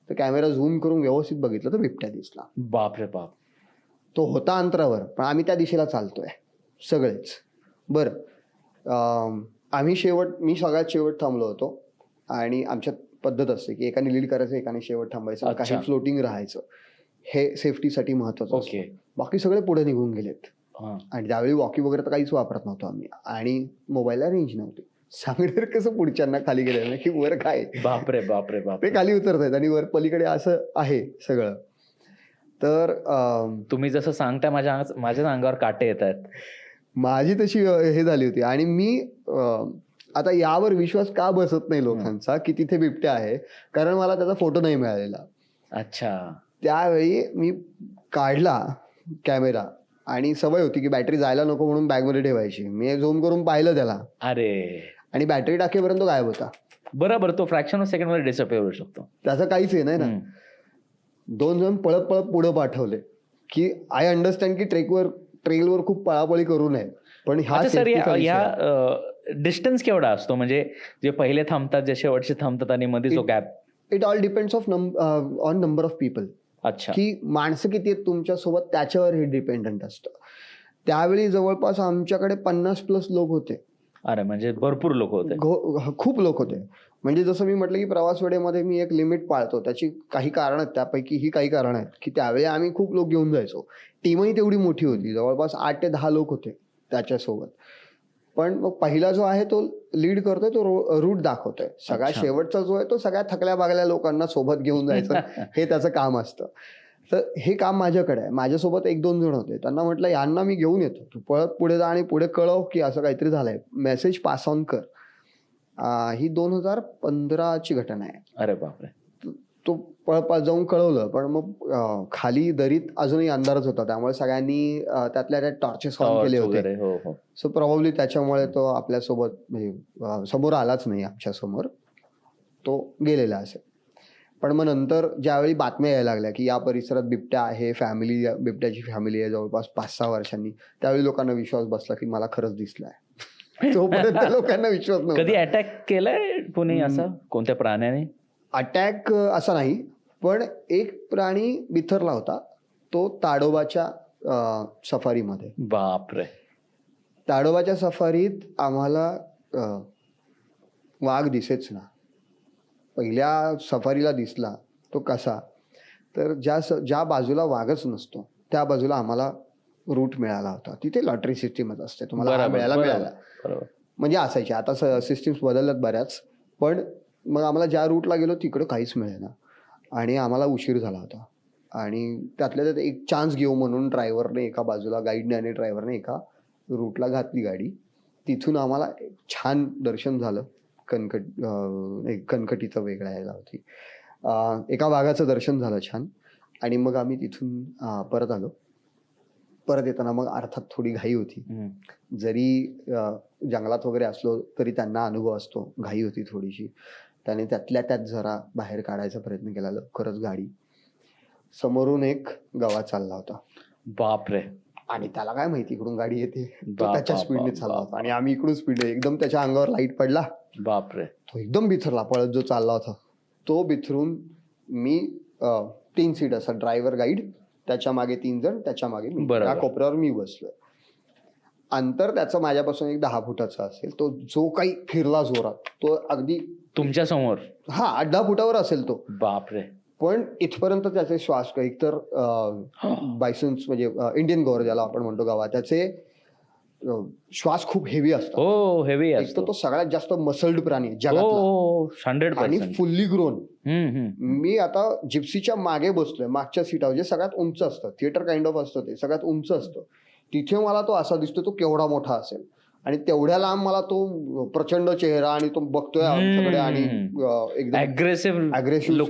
तर कॅमेरा झूम करून व्यवस्थित बघितलं तर बिबट्या दिसला. बापरे बाप. तो होता अंतरावर, पण आम्ही त्या दिशेला चालतोय सगळेच. बरं, आम्ही मी सगळ्यात शेवट थांबलो होतो आणि आमच्यात पद्धत असते की एकाने लीड करायचं, एकाने शेवट थांबायचं, काही फ्लोटिंग राहायचं, हे सेफ्टीसाठी महत्वाचं असतं. बाकी सगळे पुढे निघून गेलेत आणि त्यावेळी वॉकी वगैरे तर काहीच वापरत नव्हतो आम्ही आणि मोबाईलला रेंज नव्हती. सांगणार कसं पुढच्यांना खाली गेलं की वर काय. बापरे बापरे बाप. ते खाली उतरत आहेत आणि वर पलीकडे असं आहे सगळं. तर तुम्ही जसं सांगताय माझ्या अंगावर काटे येत आहेत. माझी तशी हे झाली होती आणि मी आता यावर विश्वास का बसत नाही लोकांचा की तिथे बिबट्या आहे, कारण मला त्याचा फोटो नाही मिळालेला. अच्छा. त्यावेळी मी काढला कॅमेरा आणि सवय होती की बॅटरी जायला नको म्हणून बॅगमध्ये ठेवायची. मी झूम करून पाहिलं त्याला, अरे, आणि बॅटरी टाकेपर्यंत गायब होता. बरोबर, तो फ्रॅक्शन ऑफ सेकंड मध्ये डिसअपिअर होऊ शकतो. त्याचं काहीच हे नाही ना. 2 जण पळत पळत पुढे पाठवले की आय अंडरस्टँड की ट्रेलवर खूप पळापळी करू नये, पण ह्या डिस्टन्स केवढा असतो, म्हणजे जे पहिले थांबतात, जे शेवटचे थांबतात आणि मध्ये जो gap? It all depends on number of people. अच्छा. की माणसं किती आहेत तुमच्या सोबत त्याच्यावर हे डिपेंडंट असतं. त्यावेळी जवळपास आमच्याकडे 50+ लोक होते. अरे, म्हणजे भरपूर लोक होते. खूप लोक होते. म्हणजे जसं मी म्हटलं की प्रवास वेळेमध्ये मी एक लिमिट पाळतो, त्याची काही कारण आहेत, त्यापैकी ही काही कारण आहेत की त्यावेळी आम्ही खूप लोक घेऊन जायचो. टीमही तेवढी मोठी होती, जवळपास 8 ते 10 लोक होते त्याच्यासोबत. पण मग पहिला जो आहे तो लीड करतोय, तो रूट दाखवतोय. सगळ्यात शेवटचा जो आहे तो सगळ्या थकल्या बागल्या लोकांना सोबत घेऊन जायचं हे त्याचं काम असतं. तर हे काम माझ्याकडे आहे. माझ्यासोबत 1-2 जण होते, त्यांना म्हटलं यांना मी घेऊन येतो, तू पळत पुढे जा आणि पुढे कळव की असं काहीतरी झालंय, मेसेज पास ऑन कर. ही 2015ची घटना आहे. अरे बापरे. तो पळत जाऊन कळवलं, पण मग खाली दरीत अजूनही अंधारच होता, त्यामुळे सगळ्यांनी त्यातल्या त्यात टॉर्चेस ऑन केले होते. सो प्रॉब्ली त्याच्यामुळे तो आपल्यासोबत म्हणजे समोर आलाच नाही आमच्या समोर, तो गेलेला असेल. पण मग नंतर ज्यावेळी बातम्या यायला लागल्या की या परिसरात बिबट्या आहे, बिबट्याची फॅमिली आहे जवळपास 5-6 वर्षांनी, त्यावेळी लोकांना विश्वास बसला की मला खरंच दिसलाय. तोपर्यंत लोकांना विश्वास नव्हता. कधी अटॅक केलाय कोणी असा कोणत्या प्राण्याने? अटॅक असा नाही, पण एक प्राणी बिथरला होता, तो ताडोबाच्या सफारीमध्ये. बापरे. ताडोबाच्या सफारीत आम्हाला वाघ दिसेच ना. पहिल्या सफारीला दिसला तो कसा, तर ज्या बाजूला वाघच नसतो त्या बाजूला आम्हाला रूट मिळाला होता. तिथे लॉटरी सिस्टीमच असते, तुम्हाला हा मिळाला. बरोबर. म्हणजे असायचे, आता सिस्टीम्स बदलल्यात बऱ्याच, पण मग आम्हाला ज्या रूटला गेलो तिकडं काहीच मिळेना आणि आम्हाला उशीर झाला होता. आणि त्यातल्या त्यात एक चान्स घेऊ म्हणून ड्रायव्हरने एका बाजूला, गाईडने आणि ड्रायव्हरने एका रूटला घातली गाडी. तिथून आम्हाला छान दर्शन झालं. कनकटीचं वेगळं यायला होती, एका वाघाचं दर्शन झालं छान. आणि मग आम्ही तिथून परत आलो. परत येताना मग अर्थात थोडी घाई होती. जरी जंगलात वगैरे असलो तरी त्यांना अनुभव असतो, घाई होती थोडीशी. त्याने त्यातल्या त्यात जरा बाहेर काढायचा प्रयत्न केला. लवकरच गाडी समोरून एक गवा चालला होता. बापरे. आणि त्याला काय माहिती इकडून गाडी येते, तो बाप, त्याच्या बाप, स्पीडने बाप, चालला बाप. होता आणि आम्ही इकडून स्पीडने. एकदम त्याच्या अंगावर लाईट पडला, बापरे. तो एकदम बिथरला पळत जो चालला होता तो. बिथरून मी 3 सीट असा, ड्रायव्हर गाईड, त्याच्या मागे 3 जण, त्याच्या मागे मी, त्या कोपऱ्यावर मी बसलोय. अंतर त्याचं माझ्यापासून एक 10 फुटाचं असेल. तो जो काही फिरला जोरात तो अगदी तुमच्या समोर, 8-10 फुटावर असेल तो. बापरे. पण इथपर्यंत त्याचे श्वास, एकतर बायसन्स म्हणजे इंडियन गौर ज्याला आपण म्हणतो गावा, त्याचे श्वास खूप हेवी असतात. हो, हेवी एक असतो. तर तो सगळ्यात जास्त मसल्ड प्राणी जगातला हो, 100%. आणि फुल्ली ग्रोन. मी आता जिप्सीच्या मागे बसलोय, मागच्या सीटावर, जे सगळ्यात उंच असतं, थिएटर काइंड ऑफ असतं, ते सगळ्यात उंच असतं. तिथे मला तो असा दिसतो, तो केवढा मोठा असेल. आणि तेवढ्या लांब मला तो प्रचंड चेहरा, आणि तो बघतोय आमच्याकडे, आणि एकदम अग्रेसिव्ह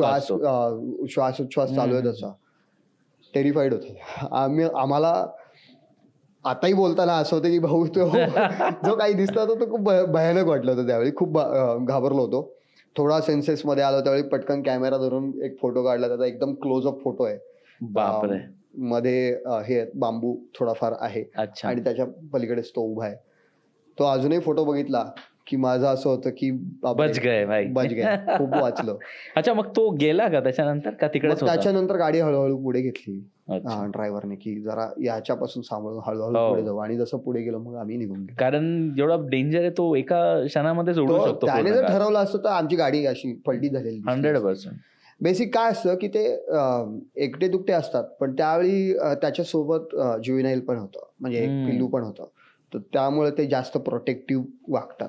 श्वासोच्छ्वास चालू आहे त्याचा. टेरिफाईड होतो आम्हाला. आताही बोलताना असं होतं की भाऊ, तो जो काही दिसला तो खूप भयानक वाटलं होतं त्यावेळी. खूप घाबरलो होतो. थोडा सेन्सेसमध्ये आलो त्यावेळी पटकन कॅमेरा धरून एक फोटो काढला. त्याचा एकदम क्लोजअप फोटो आहे. बापरे. मध्ये हे बांबू थोडाफार आहे आणि त्याच्या पलीकडेच तो उभा आहे. तो अजूनही फोटो बघितला की माझं असं होतं की बच गए भाई, बच गए, खूप वाचलं. अच्छा, मग तो गेला का त्याच्यानंतर, का तिकडेच होता? त्याच्यानंतर गाडी हळूहळू पुढे घेतली ड्रायव्हरने, की जरा याच्यापासून सांभाळून हळूहळू पुढे जाऊ. आणि जसं पुढे गेलो मग आम्ही निघून गेलो. कारण जेवढा डेंजर आहे तो एका क्षणामध्ये जोडू शकतो. त्याने जर ठरवलं असतं तर आमची गाडी अशी पलटी झालेली. 100%. बेसिक काय असतं की ते एकटे दुकटे असतात, पण त्यावेळी त्याच्यासोबत ज्युव्हेनाईल पण होतं, म्हणजे एक पिल्लू पण होतं. तर त्यामुळे ते जास्त प्रोटेक्टिव्ह वागतात,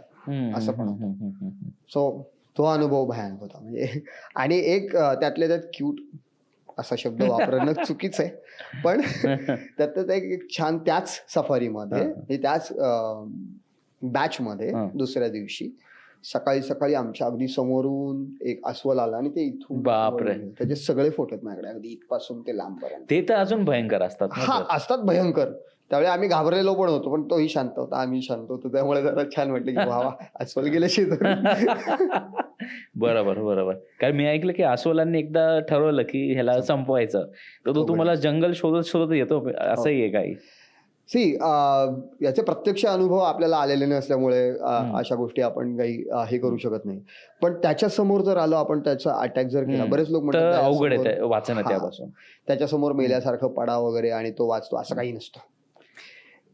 असं पण होतं. सो तो अनुभव भयानक होता म्हणजे. आणि एक त्यातल्या त्यात क्यूट असा शब्द वापरणं चुकीच आहे, पण त्यात एक छान त्याच सफारीमध्ये, त्याच बॅचमध्ये दुसऱ्या दिवशी सकाळी आमच्या अगदी समोरून एक अस्वल आला आणि ते इथून, बापरे, त्याचे सगळे फोटो आहेत माझ्याकडे, अगदी इथपासून ते लांबपर्यंत. ते तर अजून भयंकर असतात. हा, असतात भयंकर. त्यावेळी आम्ही घाबरलेलो पण होतो, पण तोही शांत होता, आम्ही शांत होतो. त्यामुळे जरा छान वाटलं की वा, अस्वल गेले शेजारी. बरोबर. कारण मी ऐकलं की अस्वलांनी एकदा ठरवलं की ह्याला संपवायचं, तर तो तुम्हाला जंगल शोधत येतो, असंही आहे काही. याचे प्रत्यक्ष अनुभव आपल्याला आलेले नसल्यामुळे अशा गोष्टी आपण काही हे करू शकत नाही. पण त्याच्या समोर जर आलो आपण, त्याचा अटॅक जर केला, बरेच लोक म्हणतात अवघड आहे वाचणं त्यापासून. त्याच्यासमोर मेल्यासारखं पडा वगैरे आणि तो वाचतो, असं काही नसतं.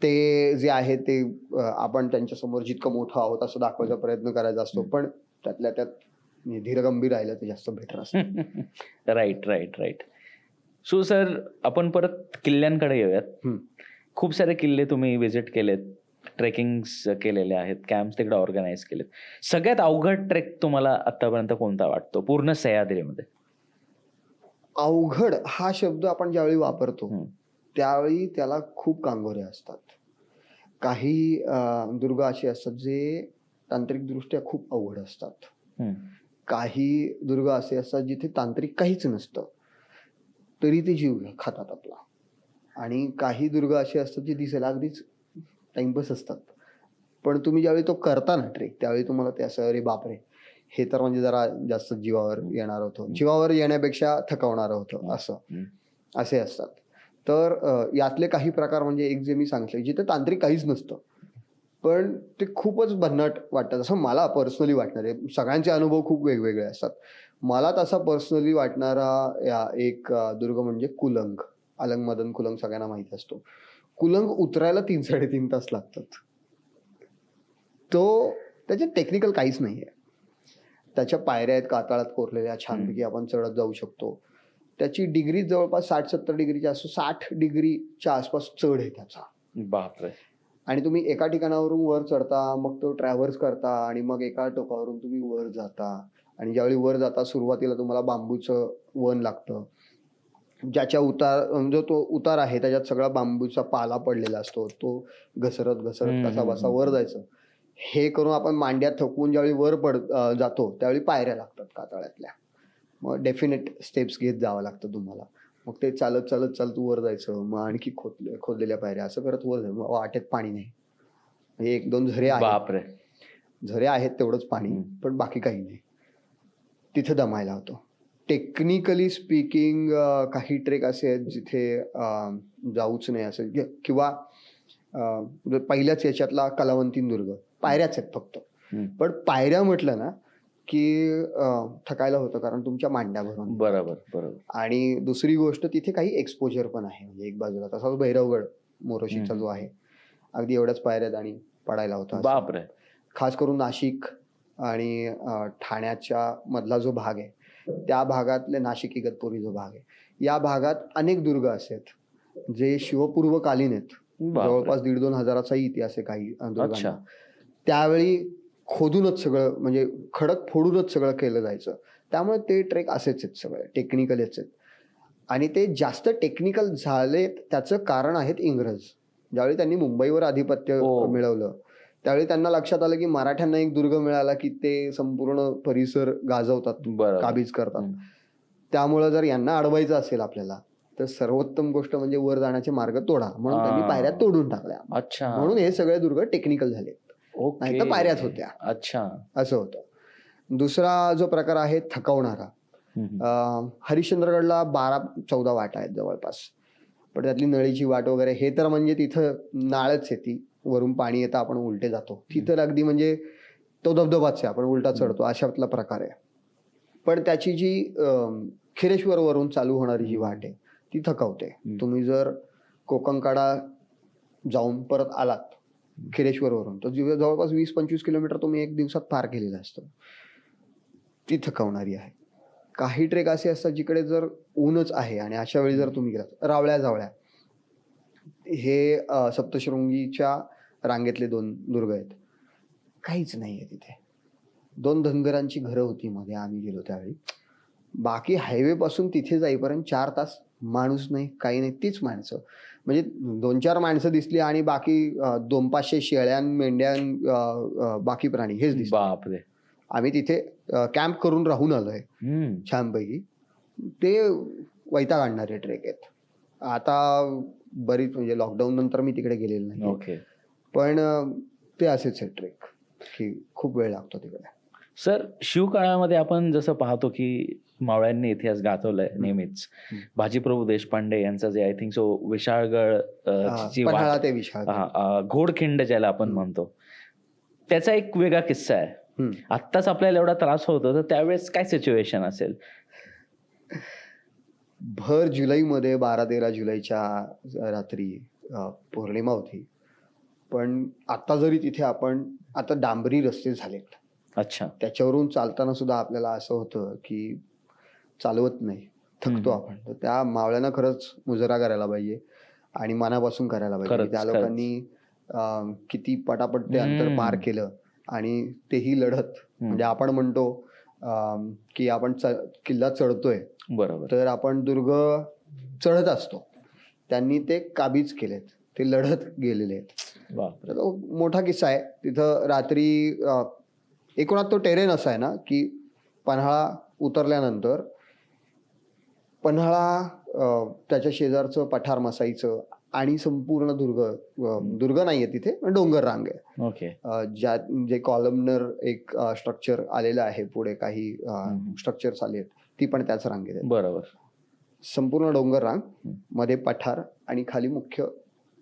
ते जे आहे ते आपण त्यांच्या समोर जितकं मोठं आहोत असं दाखवायचा प्रयत्न करायचा असतो, पण त्यातल्या त्यात धीरगंभीर राहिलं ते जास्त बेटर असतं. राईट. सो सर, आपण परत किल्ल्यांकडे येऊयात. खूप सारे किल्ले तुम्ही व्हिजिट केलेत, ट्रेकिंग्स केलेले आहेत, कॅम्प्स तिकडे ऑर्गनाईज केलेत. सगळ्यात अवघड ट्रेक तुम्हाला आतापर्यंत कोणता वाटतो पूर्ण सह्याद्रीमध्ये? अवघड हा शब्द आपण ज्यावेळी वापरतो त्यावेळी त्याला खूप कांगोरे असतात. काही दुर्ग असे असतात जे तांत्रिकदृष्ट्या खूप अवघड असतात. काही दुर्ग असे असतात जिथे तांत्रिक काहीच नसतं तरी ते जीव खातात आपला. आणि काही दुर्ग असे असतात जे दिसायला अगदीच टाइमपास असतात, पण तुम्ही ज्यावेळी तो करता ना ट्रेक, त्यावेळी तुम्हाला ते असं, अरे बापरे, हे तर म्हणजे जरा जास्त जीवावर येणार होतं, जीवावर येण्यापेक्षा थकवणारं होतं, असे असतात. तर यातले काही प्रकार म्हणजे एक जे मी सांगितले जिथे तांत्रिक काहीच नसतं पण ते खूपच भन्नाट वाटतात, असं मला पर्सनली वाटणार आहे. सगळ्यांचे अनुभव खूप वेगवेगळे असतात. मला तसा पर्सनली वाटणारा एक दुर्ग म्हणजे कुलंग. अलंग मदन कुलंग सगळ्यांना माहिती असतो. कुलंग उतरायला 3-3.5 तास लागतात. त्याच्यात टेक्निकल काहीच नाही आहे. त्याच्या पायऱ्या आहेत कातळात कोरलेल्या, छानपैकी आपण चढत जाऊ शकतो. त्याची डिग्री जवळपास 60-70 डिग्रीच्या असो, 60 डिग्रीच्या आसपास चढ आहे त्याचा. बापरे. आणि तुम्ही एका ठिकाणावरून वर चढता, मग तो ट्रॅव्हर्स करता आणि मग एका टोकावरून तुम्ही वर जाता. आणि ज्यावेळी वर जाता सुरुवातीला तुम्हाला बांबूचं वन लागतं, ज्याच्या जो तो उतार आहे त्याच्यात सगळा बांबूचा पाला पडलेला असतो. तो घसरत कसा बसा वर जायचं. हे करून आपण मांड्या थकवून ज्यावेळी वर जातो त्यावेळी पायऱ्या लागतात कातळ्यातल्या. मग डेफिनेट स्टेप्स घेत जावं लागतं तुम्हाला. मग ते चालत चालत चालत वर जायचं, मग आणखी खोदलेल्या पायऱ्या असं करत वर जायचं. वाटेत पाणी नाही, म्हणजे 1-2 झरे आहेत. बापरे. झरे आहेत तेवढंच पाणी, पण बाकी काही नाही. तिथे दमायला होतो. टेक्निकली स्पीकिंग काही ट्रेक असे आहेत जिथे जाऊच नाही असं, किंवा पहिल्याच याच्यातला कलावंतीन दुर्ग पायऱ्याच आहेत फक्त. पण पायऱ्या म्हटलं ना की थकायला होतं, कारण तुमच्या मांड्या भरून. बरोबर. आणि दुसरी गोष्ट तिथे काही एक्सपोजर पण आहे. म्हणजे एक बाजूला तसाच भैरवगड मोरोशीचा जो आहे, अगदी एवढ्याच पायऱ्यात आणि पडायला होता. बापरे. खास करून नाशिक आणि ठाण्याच्या मधला जो भाग आहे, त्या भागातले नाशिक इगतपुरी जो भाग आहे, या भागात अनेक दुर्ग आहेत जे शिवपूर्वकालीन आहेत. जवळपास 1,500-2 हजाराचाही इतिहास आहे काही दुर्गांना. त्यावेळी खोदूनच सगळं, म्हणजे खडक फोडूनच सगळं केलं जायचं. त्यामुळे ते ट्रेक असेच आहेत, सगळे टेक्निकलच आहेत. आणि ते जास्त टेक्निकल झालेत त्याचं कारण आहेत इंग्रज. ज्यावेळी त्यांनी मुंबईवर आधिपत्य मिळवलं त्यावेळी त्यांना लक्षात आलं की मराठ्यांना एक दुर्ग मिळाला की ते संपूर्ण परिसर गाजवतात, काबीज करतात. त्यामुळं जर यांना अडवायचं असेल आपल्याला तर सर्वोत्तम गोष्ट म्हणजे वर जाण्याचे मार्ग तोडा, म्हणून त्यांनी पायऱ्या तोडून टाकल्या. अच्छा. म्हणून हे सगळे दुर्ग टेक्निकल झाले, नाही तर पायऱ्याच होत्या. अच्छा, असं होतं. दुसरा जो प्रकार आहे थकवणारा, हरिश्चंद्रगडला 12-14 वाटा आहेत जवळपास. पण त्यातली नळीची वाट वगैरे हे तर म्हणजे तिथं नाळच आहे, ती वरून पाणी येतं, आपण उलटे जातो. तिथं अगदी म्हणजे तो धबधबाच आहे, आपण उलटा चढतो अशातला प्रकार आहे. पण त्याची जी खिरेश्वर वरून चालू होणारी जी वाट आहे ती थकवते. तुम्ही जर कोकणकडा जाऊन परत आलात खिरेश्वर वरून तर जवळपास 20-25 किलोमीटर तुम्ही एक दिवसात पार केलेलं असतं. ती थकवणारी आहे. काही ट्रेक असे असतात जिकडे जर ऊनच आहे आणि अशा वेळी जर तुम्ही गेलात, रावळ्या जावळ्या हे सप्तशृंगीच्या रांगेतले 2 दुर्ग आहेत. काहीच नाहीये तिथे. 2 धनगरांची घरं होती मध्ये आम्ही गेलो त्यावेळी. बाकी हायवे पासून तिथे जाईपर्यंत 4 तास माणूस नाही, काही नाही, तीच माणसं. म्हणजे 2-4 माणसं दिसली आणि बाकी 200-500 शेळ्या, मेंढ्या, बाकी प्राणी हेच दिसले. बापरे. आम्ही तिथे कॅम्प करून राहून आलोय छानपैकी. ते वैताग आणणारे ट्रेक आहेत. आता बरीच म्हणजे लॉकडाऊन नंतर मी तिकडे गेलेलो नाही. ओके. पण ते असेच आहे ट्रेक की खूप वेळ लागतो तिकडे. सर, शिवकाळामध्ये आपण जसं पाहतो की मावळ्यांनी इतिहास गाजवलाय नेहमीच. बाजीप्रभू देशपांडे यांचा जे I think so Vishalgad Panhala ते विशाळ, घोडखिंड ज्याला आपण म्हणतो, त्याचा एक वेगळा किस्सा आहे. आत्ताच आपल्याला एवढा त्रास होतो तर त्यावेळेस काय सिच्युएशन असेल? भर जुलैमध्ये 12-13 जुलैच्या रात्री पौर्णिमा होती. पण आता जरी तिथे आपण आता डांबरी रस्ते झालेत. अच्छा. त्याच्यावरून चालताना सुद्धा आपल्याला असं होतं की चालवत नाही, थकतो आपण. तर त्या मावळ्यांना खरंच मुजरा करायला पाहिजे आणि मनापासून करायला पाहिजे. त्या लोकांनी किती पटापट ते अंतर पार केलं आणि तेही लढत. म्हणजे आपण म्हणतो की आपण किल्ला चढतोय, बरोबर, तर आपण दुर्ग चढत असतो. त्यांनी ते काबीज केलेत, ते लढत गेलेले आहेत. मोठा किस्सा आहे तिथं. रात्री एकूणात तो टेरेन असा आहे ना की पन्हाळा उतरल्यानंतर पन्हाळा, त्याच्या शेजारचं पठार मसाईचं आणि संपूर्ण दुर्ग नाहीये तिथे, डोंगर रांग आहे. ओके. जे कॉलमनर एक स्ट्रक्चर आलेलं आहे, पुढे काही स्ट्रक्चर्स आले आहेत, ती पण त्याच रांगेत आहेत. बरोबर. संपूर्ण डोंगर रांग, मध्ये पठार आणि खाली मुख्य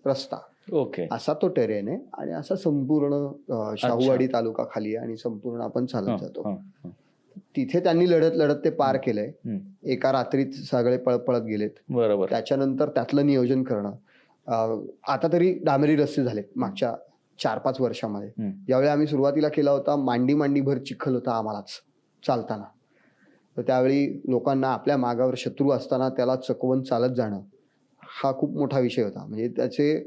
रस्ता. ओके. असा तो टेरेन आहे आणि असा संपूर्ण शाहूवाडी तालुका खाली आणि संपूर्ण आपण चालत जातो. तिथे त्यांनी लढत लढत ते पार केलंय. एका रात्रीत सगळे पळत गेलेत. बरोबर. त्याच्यानंतर त्यातलं नियोजन करणं. आता तरी डांबरी रस्ते झालेत मागच्या 4-5 वर्षामध्ये. हम्म. ज्यावेळी आम्ही सुरुवातीला केला होता, मांडीभर चिखल होता आम्हालाच चालताना. तर त्यावेळी लोकांना आपल्या मागावर शत्रू असताना त्याला चकवून चालत जाणं हा खूप मोठा विषय होता. म्हणजे त्याचे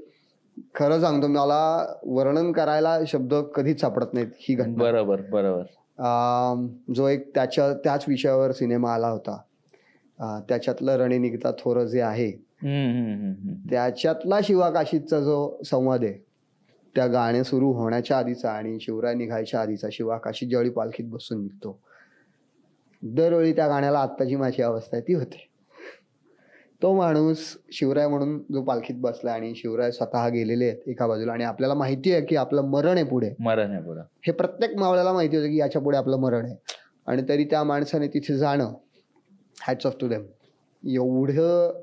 खरं सांगतो, मला वर्णन करायला शब्द कधीच सापडत नाहीत ही घटना. बरोबर बरोबर. जो एक त्याच विषयावर सिनेमा आला होता, त्याच्यातलं रणे निघता थोर जे आहे, त्याच्यातला शिवा काशीदचा जो संवाद आहे, त्या गाणं सुरू होण्याच्या आधीचा आणि शिवराय निघायच्या आधीचा, शिवा काशीद ज्यावेळी पालखीत बसून निघतो, दरवेळी त्या गाण्याला आत्ताची माझी अवस्था आहे ती होते. तो माणूस शिवराय म्हणून जो पालखीत बसला आणि शिवराय स्वतः गेलेले आहेत एका बाजूला, आणि आपल्याला माहिती आहे की आपलं मरण आहे पुढे, मरण आहे पुढे, हे प्रत्येक मावळ्याला माहिती होतं की याच्या पुढे आपलं मरण आहे, आणि तरी त्या माणसाने तिथे जाणं, हॅट्स ऑफ टू देम. एवढं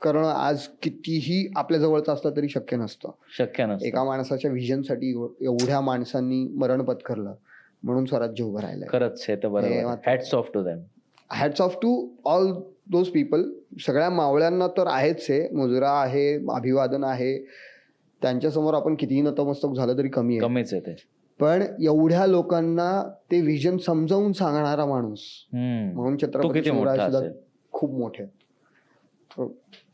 करणं आज कितीही आपल्या जवळचं असलं तरी शक्य नसतं. शक्य नसतं. एका माणसाच्या व्हिजनसाठी एवढ्या माणसांनी मरण पत्करलं म्हणून स्वराज्य उभं राहिलंय. खरंच हे तर बरोबर. Hats off to them. Hats off to all those people. सगळ्या मावळ्यांना तर आहेच आहे, मुजरा आहे, अभिवादन आहे, त्यांच्यासमोर आपण कितीही नतमस्तक झालं तरी कमी आहे, कमीच आहे ते. पण एवढ्या लोकांना ते विजन समजावून सांगणारा माणूस म्हणून छत्रपती शिवराय सुद्धा खूप मोठे आहेत.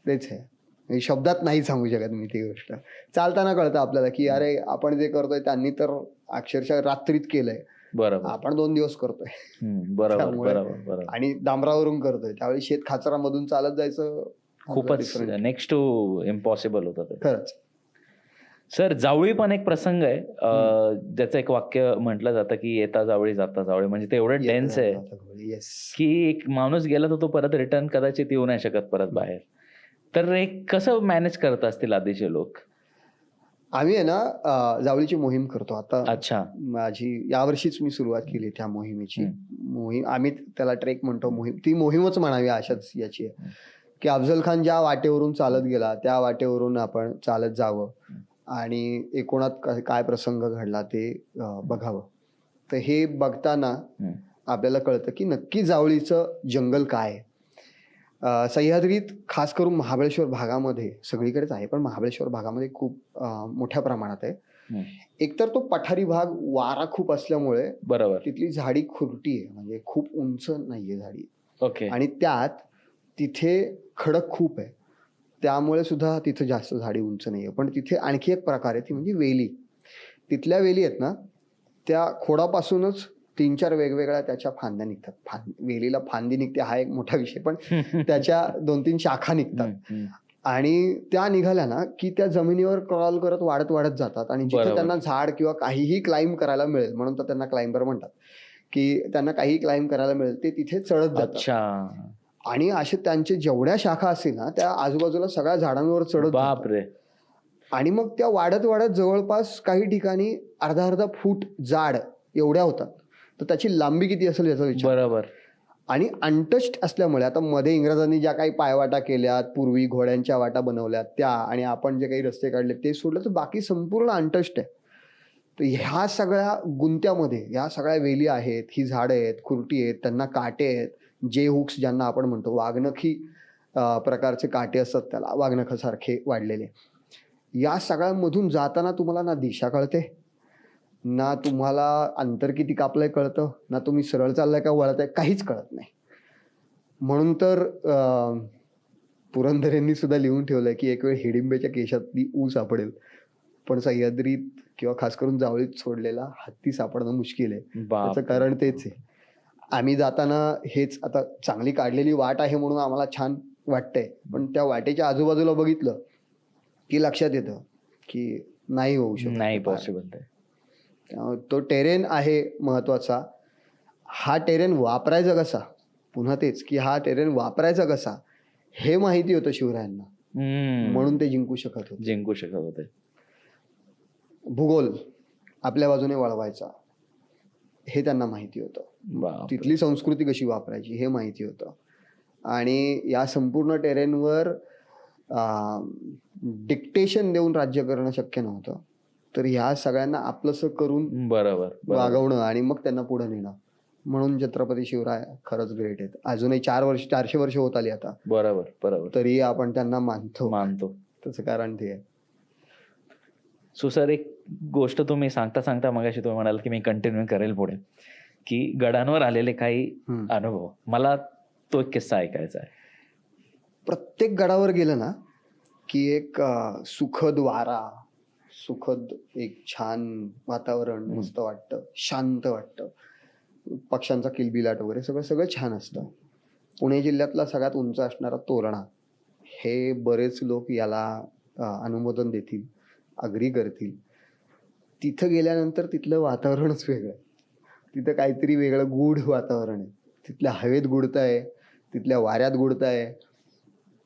तेच आहे, शब्दात नाही सांगू शकत मी ती गोष्ट. चालताना कळतं आपल्याला की अरे आपण जे करतोय त्यांनी तर अक्षरशः रात्रीत केलंय, बरोबर, आपण 2 दिवस करतोय. बरोबर त्यामुळे बरोबर बरोबर. आणि डांबरावरून करतोय, त्यावेळी शेत खाचरामधून चालत जायचं खूपच नेक्स्ट टू इम्पॉसिबल होतं ते. खरंच. सर, जावळी पण एक प्रसंग आहे, ज्याचं एक वाक्य म्हटलं जातं की येता जावळी जाता जावळी. म्हणजे ते एवढं डेन्स आहे की एक माणूस गेला तर तो परत रिटर्न कदाचित येऊ नाही शकत परत बाहेर. तर एक कसं मॅनेज करत असतील आधीचे लोक? आम्ही आहे ना जावळीची मोहीम करतो आता. अच्छा. माझी यावर्षीच मी सुरुवात केली त्या मोहिमेची. मोहीम आम्ही त्याला ट्रेक म्हणतो, मोहीम ती मोहीमच म्हणावी अशाच याची आहे की अफजल खान ज्या वाटेवरून चालत गेला त्या वाटेवरून आपण चालत जावं आणि एकूणात काय प्रसंग घडला ते बघावं. तर हे बघताना आपल्याला कळतं की नक्की जावळीचं जंगल काय आहे. सह्याद्रीत खास करून महाबळेश्वर भागामध्ये, सगळीकडेच आहे पण महाबळेश्वर भागामध्ये खूप मोठ्या प्रमाणात आहे. एकतर तो पठारी भाग, वारा खूप असल्यामुळे बरोबर तिथली झाडी खुरटी आहे, म्हणजे खूप उंच नाहीये झाडी. ओके. आणि त्यात तिथे खडक खूप आहे, त्यामुळे सुद्धा तिथे जास्त झाडी उंच नाहीये. पण तिथे आणखी एक प्रकार आहे, ती म्हणजे वेली. तिथल्या वेली आहेत ना, त्या खोडापासूनच 3-4 वेगवेगळ्या त्याच्या फांद्या निघतात. वेलीला फांदी निघते हा एक मोठा विषय, पण त्याच्या 2-3 शाखा निघतात आणि त्या निघाल्या ना की त्या जमिनीवर क्रॉल करत वाढत वाढत जातात आणि जिथे त्यांना झाड किंवा काहीही क्लाइंब करायला मिळेल, म्हणून तर त्यांना क्लाइंबर म्हणतात, की त्यांना काहीही क्लाइंब करायला मिळेल ते तिथे चढत जातात. आणि असे त्यांचे जेवढ्या शाखा असतील ना त्या आजूबाजूला सगळ्या झाडांवर चढत बापरे. आणि मग त्या वाढत वाढत जवळपास काही ठिकाणी अर्धा फूट जाड एवढ्या होतात. तर त्याची लांबी किती असेल याचा विचार. बरोबर. आणि अनटच्ड असल्यामुळे, आता मध्ये इंग्रजांनी ज्या काही पायवाटा केल्यात, पूर्वी घोड्यांच्या वाटा बनवल्यात त्या, आणि आपण जे काही रस्ते काढले ते सोडलं तर बाकी संपूर्ण अनटच्ड आहे. तर ह्या सगळ्या गुंत्यामध्ये ह्या सगळ्या वेली आहेत, ही झाडं आहेत, खुरटी आहेत, त्यांना काटे आहेत, जे हुक्स ज्यांना आपण म्हणतो, वाघनखी प्रकारचे काटे असतात त्याला, वाघनखासारखे वाढलेले. या सगळ्यांमधून जाताना तुम्हाला ना दिशा कळते, ना तुम्हाला अंतर किती कापलंय कळतं, ना तुम्ही सरळ चाललाय का वळत आहे, काहीच कळत नाही. म्हणून तर पुरंदरेंनी सुद्धा लिहून ठेवलंय की एक वेळ हिडिंबेच्या केशातली ऊ सापडेल, पण सह्याद्रीत किंवा खास करून जावळीत सोडलेला हत्ती सापडणं मुश्किल आहे. त्याचं कारण तेच आहे. आम्ही जाताना हेच, आता चांगली काढलेली वाट आहे म्हणून आम्हाला छान वाटतंय, पण त्या वाटेच्या आजूबाजूला बघितलं की लक्षात येतं की नाही होऊ शकत, नाही पॉसिबल. तो टेरेन आहे महत्वाचा. हा टेरेन वापरायचा कसा, पुन्हा तेच की हा टेरेन वापरायचा कसा हे माहिती होतं शिवरायांना, म्हणून ते जिंकू शकत होते. भूगोल आपल्या बाजूने वळवायचा हे त्यांना माहिती होतं, तिथली संस्कृती कशी वापरायची हे माहिती होतं. आणि या संपूर्ण टेरेनवर डिक्टेशन देऊन राज्य करणं शक्य नव्हतं, तर ह्या सगळ्यांना आपलंसं करून बरोबर वागवणं आणि मग त्यांना पुढे नेणं. म्हणून छत्रपती शिवराय खरंच ग्रेट आहेत. अजूनही 400 वर्ष होत आली आता, बरोबर, तरी आपण त्यांना मानतो. त्याचं कारण ते आहे. सो सर, एक गोष्ट तुम्ही सांगता सांगता मगाशी तुम्ही म्हणाल की मी कंटिन्यू करेल पुढे, की गडांवर आलेले काही अनुभव, मला तो एक किस्सा ऐकायचा आहे. प्रत्येक गडावर गेलं ना की एक सुखद वारा, सुखद एक छान वातावरण, मस्त वाटतं, शांत वाटतं, पक्ष्यांचा किलबिलाट वगैरे सगळं सगळं छान असतं. पुणे जिल्ह्यातला सगळ्यात उंच असणारा तोरणा, हे बरेच लोक याला अनुमोदन देतील, अग्री करतील. तिथं गेल्यानंतर तिथलं वातावरणच वेगळं आहे. तिथं काहीतरी वेगळं गूढ वातावरण आहे. तिथल्या हवेत गुढता आहे, तिथल्या वाऱ्यात गुढता आहे.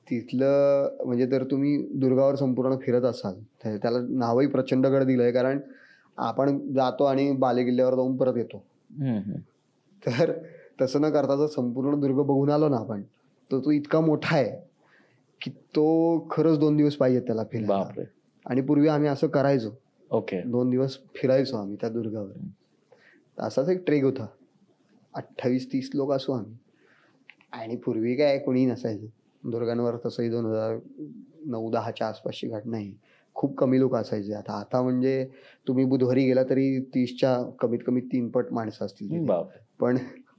तिथलं म्हणजे जर तुम्ही दुर्गावर संपूर्ण फिरत असाल तर त्याला नावही प्रचंडगड दिलं आहे, कारण आपण जातो आणि बालेकिल्ल्यावर जाऊन परत येतो. तर तसं न करता जर संपूर्ण दुर्ग बघून आलो ना आपण, तर तो इतका मोठा आहे की तो खरंच 2 दिवस पाहिजे त्याला फिरायला. बापरे. आणि पूर्वी आम्ही असं करायचो, ओके. 2 दिवस फिरायचो आम्ही त्या दुर्गावर. असाच एक ट्रेक होता. 28-30 लोक असो आम्ही. आणि पूर्वी काय कोणी नसायचं दुर्गांवर. तसंही 2009-10च्या आसपासची घटना आहे. खूप कमी लोक असायचे. आता म्हणजे तुम्ही बुधवारी गेला तरी 30च्या कमीत कमी 3 पट माणसं असतील तिथे. बापरे. पण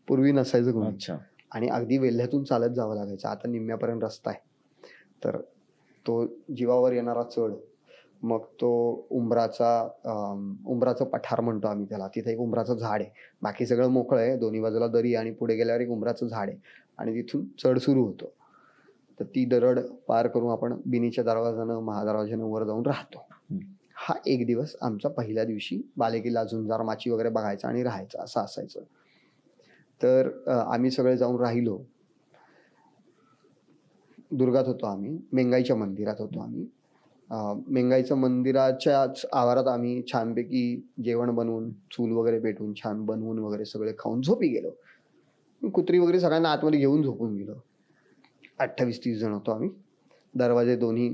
पूर्वी नसायचं कोणी. अच्छा. आणि अगदी वेल्ह्यातून चालत जावं लागायचं. आता निम्म्यापर्यंत रस्ता आहे. तर तो जीवावर येणारा चढ, मग तो उंबराचं पठार म्हणतो आम्ही त्याला. तिथे एक उंबराचं झाड आहे, बाकी सगळं मोकळं आहे, दोन्ही बाजूला दरी, आणि पुढे गेल्यावर एक उंबराचं झाड आहे आणि तिथून चढ सुरू होतो. तर ती दरड पार करून आपण बिनीच्या दरवाजानं, महादरवाजानं वर जाऊन राहतो. हा एक दिवस आमचा पहिल्या दिवशी बालेकिल्ला, झुंजार, माची वगैरे बघायचा आणि राहायचं असं असायचं. तर आम्ही सगळे जाऊन राहिलो. दुर्गात होतो आम्ही, मेंगाईच्या मंदिरात होतो आम्ही. मेंगाईच्या मंदिराच्याच आवारात आम्ही छानपैकी जेवण बनवून, चूल वगैरे पेटवून, छान बनवून वगैरे सगळे खाऊन झोपी गेलो. कुत्री वगैरे सगळ्यांना आतमध्ये घेऊन झोपून गेलो. 28-30 जण होतो आम्ही. दरवाजे दोन्ही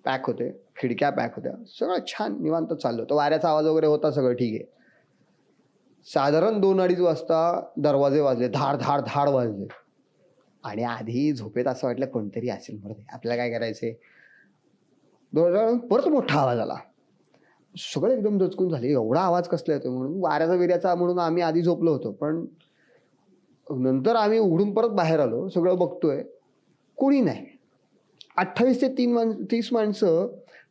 पॅक होते, खिडक्या पॅक होत्या, सगळं छान निवांत चाललं होतं. वाऱ्याचा आवाज वगैरे होता, सगळं ठीक आहे. साधारण 2-2:30 वाजता दरवाजे वाजले, धाड धाड धाड वाजले. आणि आधी झोपेत असं वाटलं कोणतरी असेल, म्हणून आपल्याला काय करायचंय. परत मोठा आवाज आला. सगळे एकदम दचकून झाले, एवढा आवाज कसला येतोय म्हणून. वाऱ्याचा विऱ्याचा म्हणून आम्ही आधी झोपलो होतो. पण नंतर आम्ही उघडून परत बाहेर आलो, सगळं बघतोय, कोणी नाही. 28 ते 30 माणसं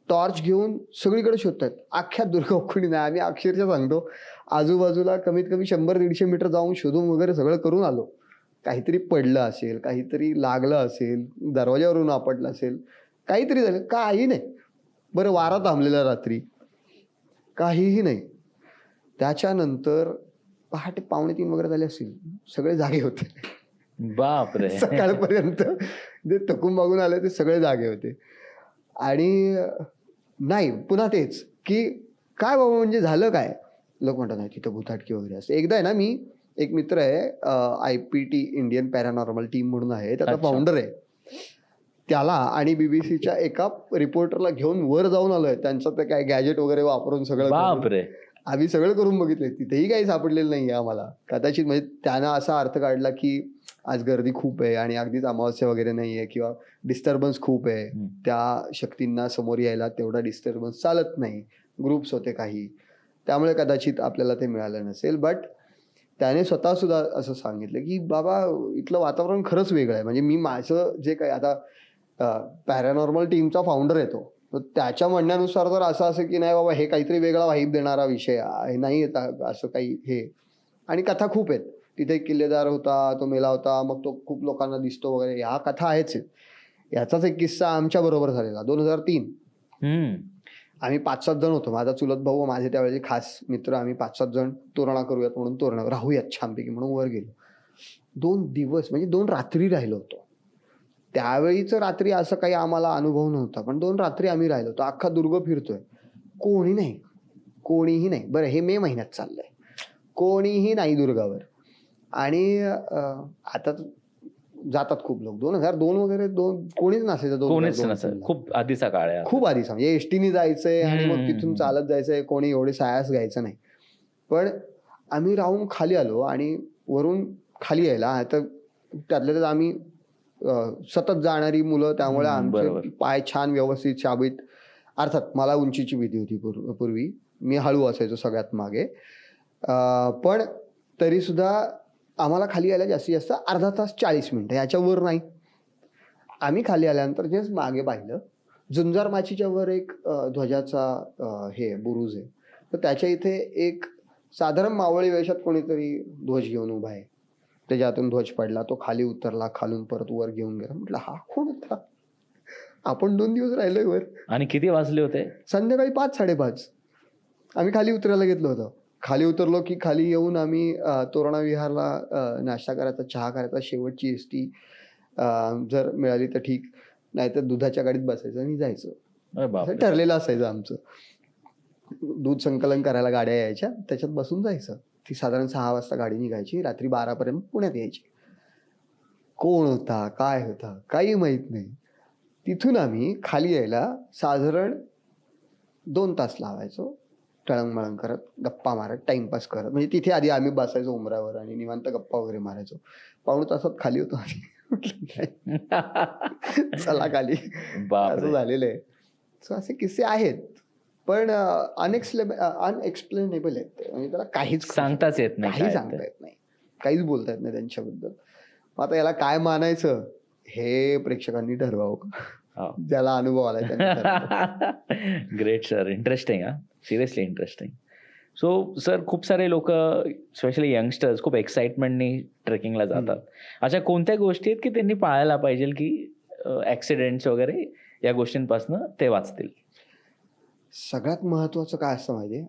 टॉर्च घेऊन सगळीकडे शोधतात. अख्ख्या दुर्गा कोणी नाही. आम्ही अक्षरशः सांगतो, आजूबाजूला कमीत कमी 100-150 मीटर जाऊन शोधून वगैरे सगळं करून आलो. काहीतरी पडलं असेल, काहीतरी लागलं असेल, दरवाज्यावरून आपटलं असेल, काहीतरी झालं, काही नाही. बरं, वारा थांबलेला रात्री, काहीही नाही. त्याच्यानंतर पहाटे 2:45 वगैरे झाले असतील, सगळे जागे होते. बापरे. सकाळपर्यंत जे थकून मागून आले ते सगळे जागे होते. आणि नाही, पुन्हा तेच की काय बाबा म्हणजे झालं काय. लोक म्हणतात नाही तिथं भूताटकी वगैरे असते. एकदा आहे ना, मी एक मित्र आहे, IPT इंडियन पॅरानॉर्मल टीम म्हणून आहे, त्याचा फाउंडर आहे. त्याला आणि बीबीसीच्या एका रिपोर्टरला घेऊन वर जाऊन आलोय. त्यांचं ते काय गॅजेट वगैरे वापरून सगळं. बापरे. आम्ही सगळं करून बघितलंय, तिथेही काही सापडलेलं नाहीये आम्हाला. कदाचित म्हणजे त्यानं असा अर्थ काढला की आज गर्दी खूप आहे आणि अगदीच अमावस्या वगैरे नाहीये, किंवा डिस्टर्बन्स खूप आहे, त्या शक्तींना समोर यायला तेवढा डिस्टर्बन्स चालत नाही, ग्रुप्स होते काही, त्यामुळे कदाचित आपल्याला ते मिळालं नसेल. बट त्याने स्वतः सुद्धा असं सांगितलं की बाबा इथलं वातावरण खरंच वेगळं आहे. म्हणजे मी माझं जे काही आता पॅरानॉर्मल टीमचा फाउंडर येतो, तर त्याच्या म्हणण्यानुसार तर असं असेल की नाही बाबा हे काहीतरी वेगळा वाईब देणारा विषय आहे, नाही येत असं काही हे. आणि कथा खूप आहेत. तिथे एक किल्लेदार होता, तो मेला होता, मग तो खूप लोकांना दिसतो वगैरे, ह्या कथा आहेच. याचाच एक किस्सा आमच्या बरोबर झालेला 2003. आम्ही 5-7 जण होतो, माझा चुलत भाऊ, माझे त्यावेळेचे खास मित्र. आम्ही 5-7 जण तोरणा करूयात म्हणून तोरणा राहूयात छानपैकी म्हणून वर गेलो. 2 दिवस म्हणजे 2 रात्री राहिलो होतो. त्यावेळीच रात्री असं काही आम्हाला अनुभव नव्हता, पण 2 रात्री आम्ही राहिलो होतो. अख्खा दुर्ग फिरतोय, कोणी नाही, कोणीही नाही. बरं, हे मे महिन्यात चाललंय, कोणीही नाही दुर्गावर. आणि आता जातात खूप लोक. 2002 वगैरे कोणीच नसायचं. कोणीच नसेल, खूप आधीचा काळ आहे, खूप आधीचा. म्हणजे एसटीने जायचंय आणि मग तिथून चालत जायचंय, कोणी एवढे सायास घ्यायचं नाही. पण आम्ही राहून खाली आलो आणि वरून खाली यायला आता त्यातल्या त्यात आम्ही सतत जाणारी मुलं, त्यामुळे आमचे पाय छान व्यवस्थित शाबीत. अर्थात मला उंचीची भीती होती पूर्वी, मी हळू असायचो सगळ्यात मागे. पण तरीसुद्धा आम्हाला खाली यायला जास्तीत जास्त अर्धा तास 40 मिनिटं, याच्यावर नाही. आम्ही खाली आल्यानंतर जस्ट मागे पाहिलं, झुंजार माचीच्या वर एक ध्वजाचा हे बुरुज आहे, तर त्याच्या इथे एक साधारण मावळी वेशात कोणीतरी ध्वज घेऊन उभा आहे. त्याच्यातून ध्वज पडला, तो खाली उतरला, खालून परत वर घेऊन गेला. म्हटलं हा कोण होता? आपण 2 दिवस राहिलोय वर. आणि किती वाजले होते? संध्याकाळी 5-5:30 आम्ही खाली उतरायला घेतलं होतं. खाली उतरलो की खाली येऊन आम्ही तोरणा विहारला नाश्ता करायचा, चहा करायचा, शेवटची एसटी जर मिळाली तर ठीक, नाहीतर दुधाच्या गाडीत बसायचं आणि जायचं. अरे बापरे. असं ठरलेलं असायचं आमचं. दूध संकलन करायला गाड्या यायच्या, त्याच्यात बसून जायचं. ती साधारण 6 वाजता गाडी निघायची, रात्री 12 पर्यंत पुण्यात यायची. कोण होता, काय होता, काही माहित नाही. तिथून आम्ही खाली यायला साधारण 2 तास लावायचो, टळंगमळंग करत, गप्पा मारत, टाइमपास करत. म्हणजे तिथे आधी आम्ही बसायचो उमरावर आणि निवांत गप्पा वगैरे मारायचो. पाऊण तासात खाली होतो आम्ही. चला खाली, असं बापरे. झालेलं आहे. सो असे किस्से आहेत, पण अनएक्सप्लेनेबल आहेत. म्हणजे त्याला काहीच सांगताच येत नाही काही काय सांगता ते. येत नाही, काहीच बोलता येत नाही त्यांच्याबद्दल. मग आता याला काय मानायचं हे प्रेक्षकांनी ठरवावं. हो. ज्याला अनुभव आलाय त्यांनी ठरवावं. Great sir, interesting. Seriously interesting. So sir, खूप सारे लोक, स्पेशली यंगस्टर्स, खूप एक्साइटमेंटनी ट्रेकिंगला जातात. अशा कोणत्या गोष्टी आहेत की त्यांनी पाळायला पाहिजे की ऍक्सिडेंट्स वगैरे या गोष्टींपासून ते वाचतील? सगळ्यात महत्वाचं काय असतं माहितीये,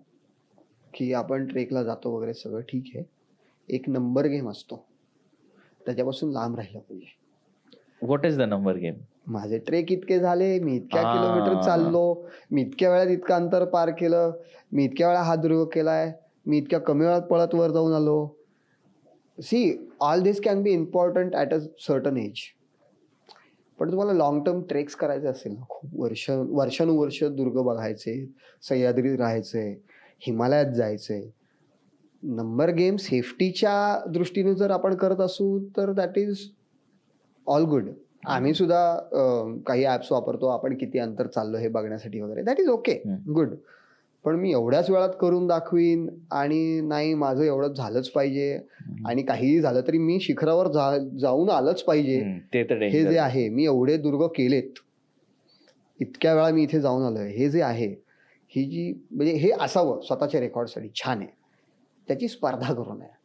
की आपण ट्रेकला जातो वगैरे सगळं ठीक आहे, एक नंबर गेम असतो, त्याच्यापासून लांब राहिलं पाहिजे. What is the number game? माझे ट्रेक इतके झाले, मी इतक्या आ. किलोमीटर चाललो, मी इतक्या वेळात इतकं अंतर पार केलं, मी इतक्या वेळा हा दुर्ग केलाय, मी इतक्या कमी वेळात पळत वर जाऊन आलो. See, all this can be important at a certain age. पण तुम्हाला लॉंग टर्म ट्रेक्स करायचे असेल ना, खूप वर्षानुवर्ष दुर्ग बघायचे, सह्याद्रीत राहायचे, हिमालयात जायचे, नंबर गेम सेफ्टीच्या दृष्टीने जर आपण करत असू तर दॅट इज ऑल गुड. आम्ही सुद्धा काही ॲप्स वापरतो, आपण किती अंतर चाललो हे बघण्यासाठी वगैरे, दॅट इज ओके, गुड. पण मी एवढ्याच वेळात करून दाखवीन आणि नाही माझं एवढंच झालंच पाहिजे आणि काहीही झालं तरी मी शिखरावर जाऊन आलंच पाहिजे, ते तर हे जे आहे, मी एवढे दुर्ग केलेत, इतक्या वेळा मी इथे जाऊन आलोय, हे जे आहे, ही जी म्हणजे हे असावं स्वतःच्या रेकॉर्डसाठी, छान आहे, त्याची स्पर्धा करू नये.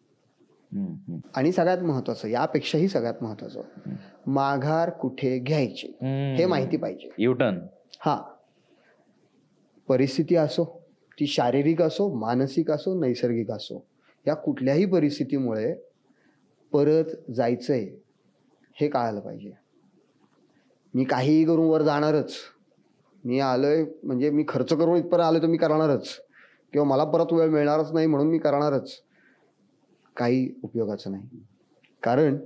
आणि सगळ्यात महत्वाचं, यापेक्षाही सगळ्यात महत्वाचं, माघार कुठे घ्यायची हे माहिती पाहिजे. युटर्न. हा, परिस्थिती असो, ती शारीरिक असो, मानसिक असो, नैसर्गिक असो, या कुठल्याही परिस्थितीमुळे परत जायचंय हे कळायला पाहिजे. मी काहीही करून वर जाणारच, मी आलोय म्हणजे मी खर्च करून इथपर्यंत आलोय तर मी करणारच, किंवा मला परत वेळ मिळणारच नाही म्हणून मी करणारच, काही उपयोगाचं नाही. कारण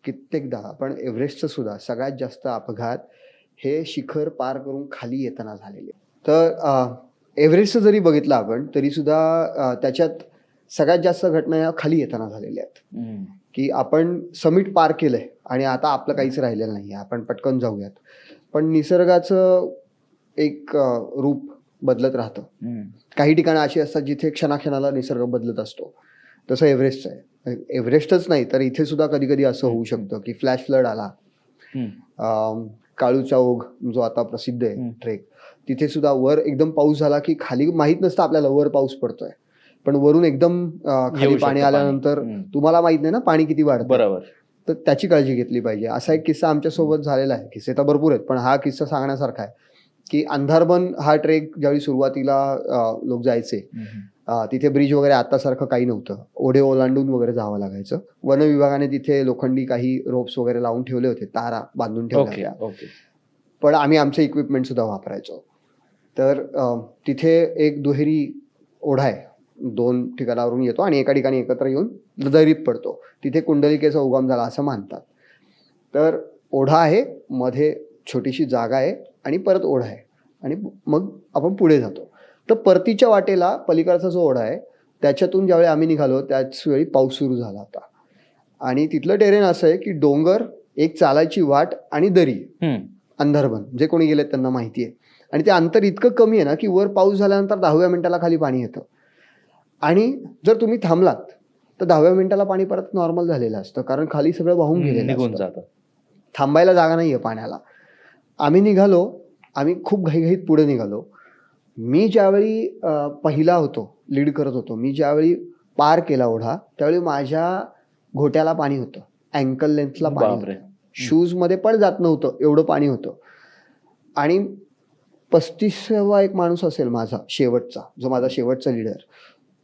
कित्येकदा आपण एव्हरेस्टचं सुद्धा सगळ्यात जास्त अपघात हे शिखर पार करून खाली येताना झालेले. तर एव्हरेस्टचं जरी बघितलं आपण तरी सुद्धा त्याच्यात सगळ्यात जास्त घटना या खाली येताना झालेल्या आहेत. की आपण समिट पार केलंय आणि आता आपलं काहीच राहिलेलं नाही, आपण पटकन जाऊयात. पण निसर्गाचं एक रूप बदलत राहतं. काही ठिकाणं अशी असतात जिथे क्षणाक्षणाला निसर्ग बदलत असतो, तसं एव्हरेस्टचं आहे. एव्हरेस्टच नाही तर इथे सुद्धा कधी कधी असं होऊ शकतं की फ्लॅश फ्लड आला. काळूचा ओघ जो आता प्रसिद्ध आहे ट्रेक, तिथे सुद्धा वर एकदम पाऊस झाला की खाली माहित नसतं आपल्याला वर पाऊस पडतोय, पण वरून एकदम खाली पाणी आल्यानंतर तुम्हाला माहित नाही ना पाणी किती वाढतं. बरोबर. तर त्याची काळजी घेतली पाहिजे. असा एक किस्सा आमच्या सोबत झालेला आहे. किस्से तर भरपूर आहेत पण हा किस्सा सांगण्यासारखा आहे की अंधारबन हा ट्रेक ज्यावेळी सुरुवातीला लोक जायचे, तिथे ब्रिज वगैरे आतासारखं काही नव्हतं, ओढे ओलांडून वगैरे जावं लागायचं. वन विभागाने तिथे लोखंडी काही रोप्स वगैरे लावून ठेवले होते, तारा बांधून ठेवल्या होत्या, पण आम्ही आमचे इक्विपमेंट सुद्धा वापरायचो. तर तिथे एक दुहेरी ओढा आहे, 2 ठिकाणावरून येतो आणि एका ठिकाणी एकत्र येऊन दरीत पडतो. तिथे कुंडलिकेचा उगम झाला असं मानतात. तर ओढा आहे, मध्ये छोटीशी जागा आहे आणि परत ओढा आहे आणि मग आपण पुढे जातो. तर परतीच्या वाटेला पलीकडचा जो ओढा आहे त्याच्यातून ज्यावेळी आम्ही निघालो त्याच वेळी पाऊस सुरू झाला होता आणि तिथलं टेरेन असं आहे की डोंगर, एक चालायची वाट आणि दरी, अंधारबन जे कोणी गेलेत त्यांना माहिती आहे. आणि ते अंतर इतकं कमी आहे ना की वर पाऊस झाल्यानंतर 10व्या मिनिटाला खाली पाणी येतं. आणि जर तुम्ही थांबलात तर 10व्या मिनिटाला पाणी परत नॉर्मल झालेलं असतं, कारण खाली सगळं वाहून गेलेलं निघून असतं. जातं. थांबायला जागा नाहीये पाण्याला. आम्ही निघालो, आम्ही खूप घाईघाईत पुढे निघालो. मी ज्यावेळी पहिला होतो, लीड करत होतो, मी ज्यावेळी पार केला ओढा त्यावेळी माझ्या घोट्याला पाणी होतं, अँकल लेंथला पाणी बापरे. होतं, शूजमध्ये पण जात नव्हतं एवढं पाणी होतं. आणि 35वा एक माणूस असेल माझा शेवटचा, जो माझा शेवटचा लीडर,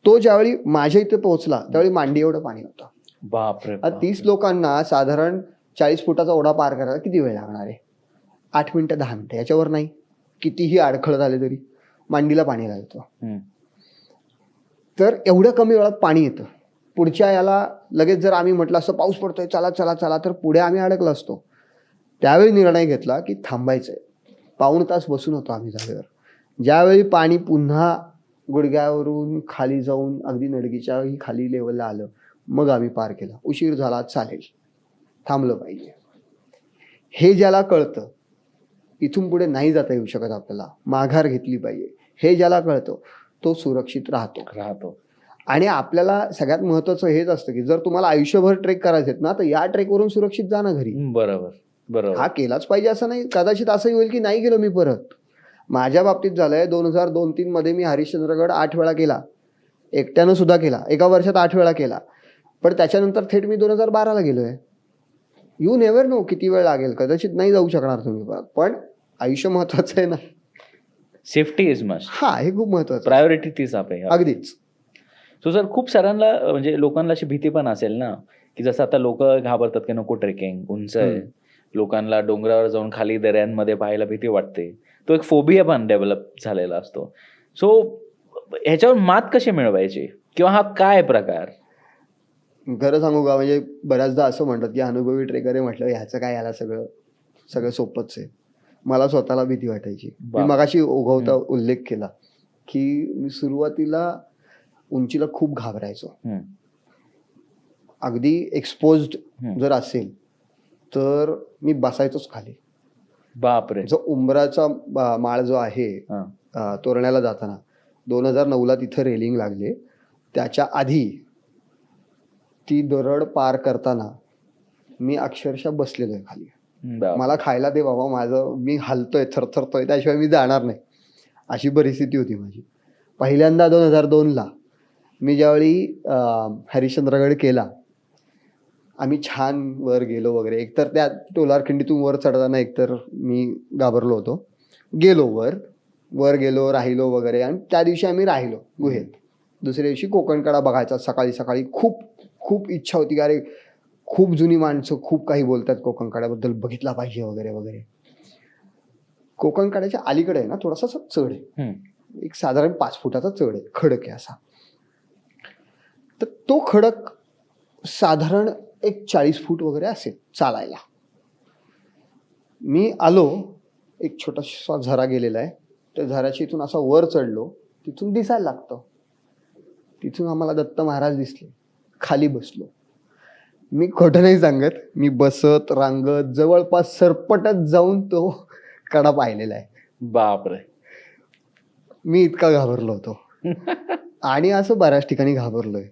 तो ज्यावेळी माझ्या इथे पोहोचला त्यावेळी मांडी एवढं पाणी होतं. बापरे. 30 लोकांना साधारण 40 फुटाचा ओढा पार करायला किती वेळ लागणार आहे? 8 मिनिटं 10 मिनिटं, याच्यावर नाही. कितीही अडखळ झाले तरी मांडीला पाणी लागतं. हम्म. तर एवढ्या कमी वेळात पाणी येतं. पुढच्या याला लगेच जर आम्ही म्हटलं असं पाऊस पडतोय चला चला चला, तर पुढे आम्ही अडकलो असतो. त्यावेळी निर्णय घेतला की थांबायचंय. पाऊण तास बसून होतो आम्ही जागेवर. ज्यावेळी पाणी पुन्हा गुडघ्यावरून खाली जाऊन अगदी नडगीच्याही खाली लेवलला आलं, मग आम्ही पार केला. उशीर झाला चालेल, थांबलं पाहिजे. हे ज्याला कळतं, इथून पुढे नाही जाता येऊ शकत आपल्याला, माघार घेतली पाहिजे, हे ज्याला कळतं तो सुरक्षित राहतो. आणि आपल्याला सगळ्यात महत्वाचं हेच असतं की जर तुम्हाला आयुष्यभर ट्रेक करायचे आहेत ना, तर या ट्रेकवरून सुरक्षित जा ना घरी. बरोबर. हा केलाच पाहिजे असं नाही. कदाचित असंही होईल की नाही गेलो मी परत. माझ्या बाबतीत झालंय. 2002-03 मध्ये मी हरिश्चंद्रगड 8 वेळा केला, एकट्यानं सुद्धा केला, एका वर्षात 8 वेळा केला. पण त्याच्यानंतर थेट मी 2012ला गेलोय. यू नेव्हर नो किती वेळ लागेल, कदाचित नाही जाऊ शकणार तुम्ही परत. पण आयुष्य महत्वाचं आहे ना. Safety is must. हा, हे खूप महत्वाचं. प्रायोरिटी तीच आहे. अगदीच. सो सर, खूप सारांना म्हणजे लोकांना अशी भीती पण असेल ना, की जसं आता लोक घाबरतात की नको ट्रेकिंग उंच आहे, लोकांना डोंगरावर जाऊन खाली दऱ्यांमध्ये पाहायला भीती वाटते. तो एक फोबिया पण डेव्हलप झालेला असतो. सो ह्याच्यावर मात कशी मिळवायची, किंवा हा काय प्रकार? खरं सांगू का, म्हणजे बऱ्याचदा असं म्हणतात की अनुभवी ट्रेकर आहे, म्हटलं ह्याचं काय, याला सगळं सोपंच आहे. मला स्वतःला भीती वाटायची. मी मगाशी ओघवता उल्लेख केला की मी सुरुवातीला उंचीला खूप घाबरायचो. अगदी एक्सपोज्ड जर असेल तर मी बसायचोच खाली. बापरे. जो उंबराचा माळ जो आहे तोरण्याला जाताना 2009ला तिथं रेलिंग लागले, त्याच्या आधी ती दरड पार करताना मी अक्षरशः बसलेलो आहे खाली. मला खायला दे बाबा, माझं मी हलतोय, थरथरतोय, त्याशिवाय मी जाणार नाही, अशी परिस्थिती होती माझी. पहिल्यांदा 2002ला मी ज्यावेळी हरिश्चंद्रगड केला, आम्ही छान वर गेलो वगैरे. एकतर त्या टोलारखिंडीतून वर चढताना एकतर मी घाबरलो होतो. गेलो वर गेलो, राहिलो वगैरे. आणि त्या दिवशी आम्ही राहिलो गुहेत. दुसऱ्या दिवशी कोकणकडा बघायचा. सकाळी खूप इच्छा होती की अरे खूप जुनी माणसं खूप काही बोलतात कोकणकड्याबद्दल, बघितला पाहिजे वगैरे वगैरे. कोकणकड्याच्या अलीकडे आहे ना थोडासा चढ आहे, एक साधारण 5 फुटाचा चढ आहे, खडक आहे असा. तर तो खडक साधारण एक 40 फूट वगैरे असेल चालायला. मी आलो, एक छोटासा झरा गेलेला आहे, त्या झऱ्याच्या इथून असा वर चढलो, तिथून दिसायला लागतं. तिथून आम्हाला दत्त महाराज दिसले. खाली बसलो. मी खोटं नाही सांगत, मी बसत रांगत जवळपास सरपटत जाऊन तो कडा पाहिलेला आहे. बापरे. मी इतका घाबरलो होतो. आणि असं बऱ्याच ठिकाणी घाबरलोय.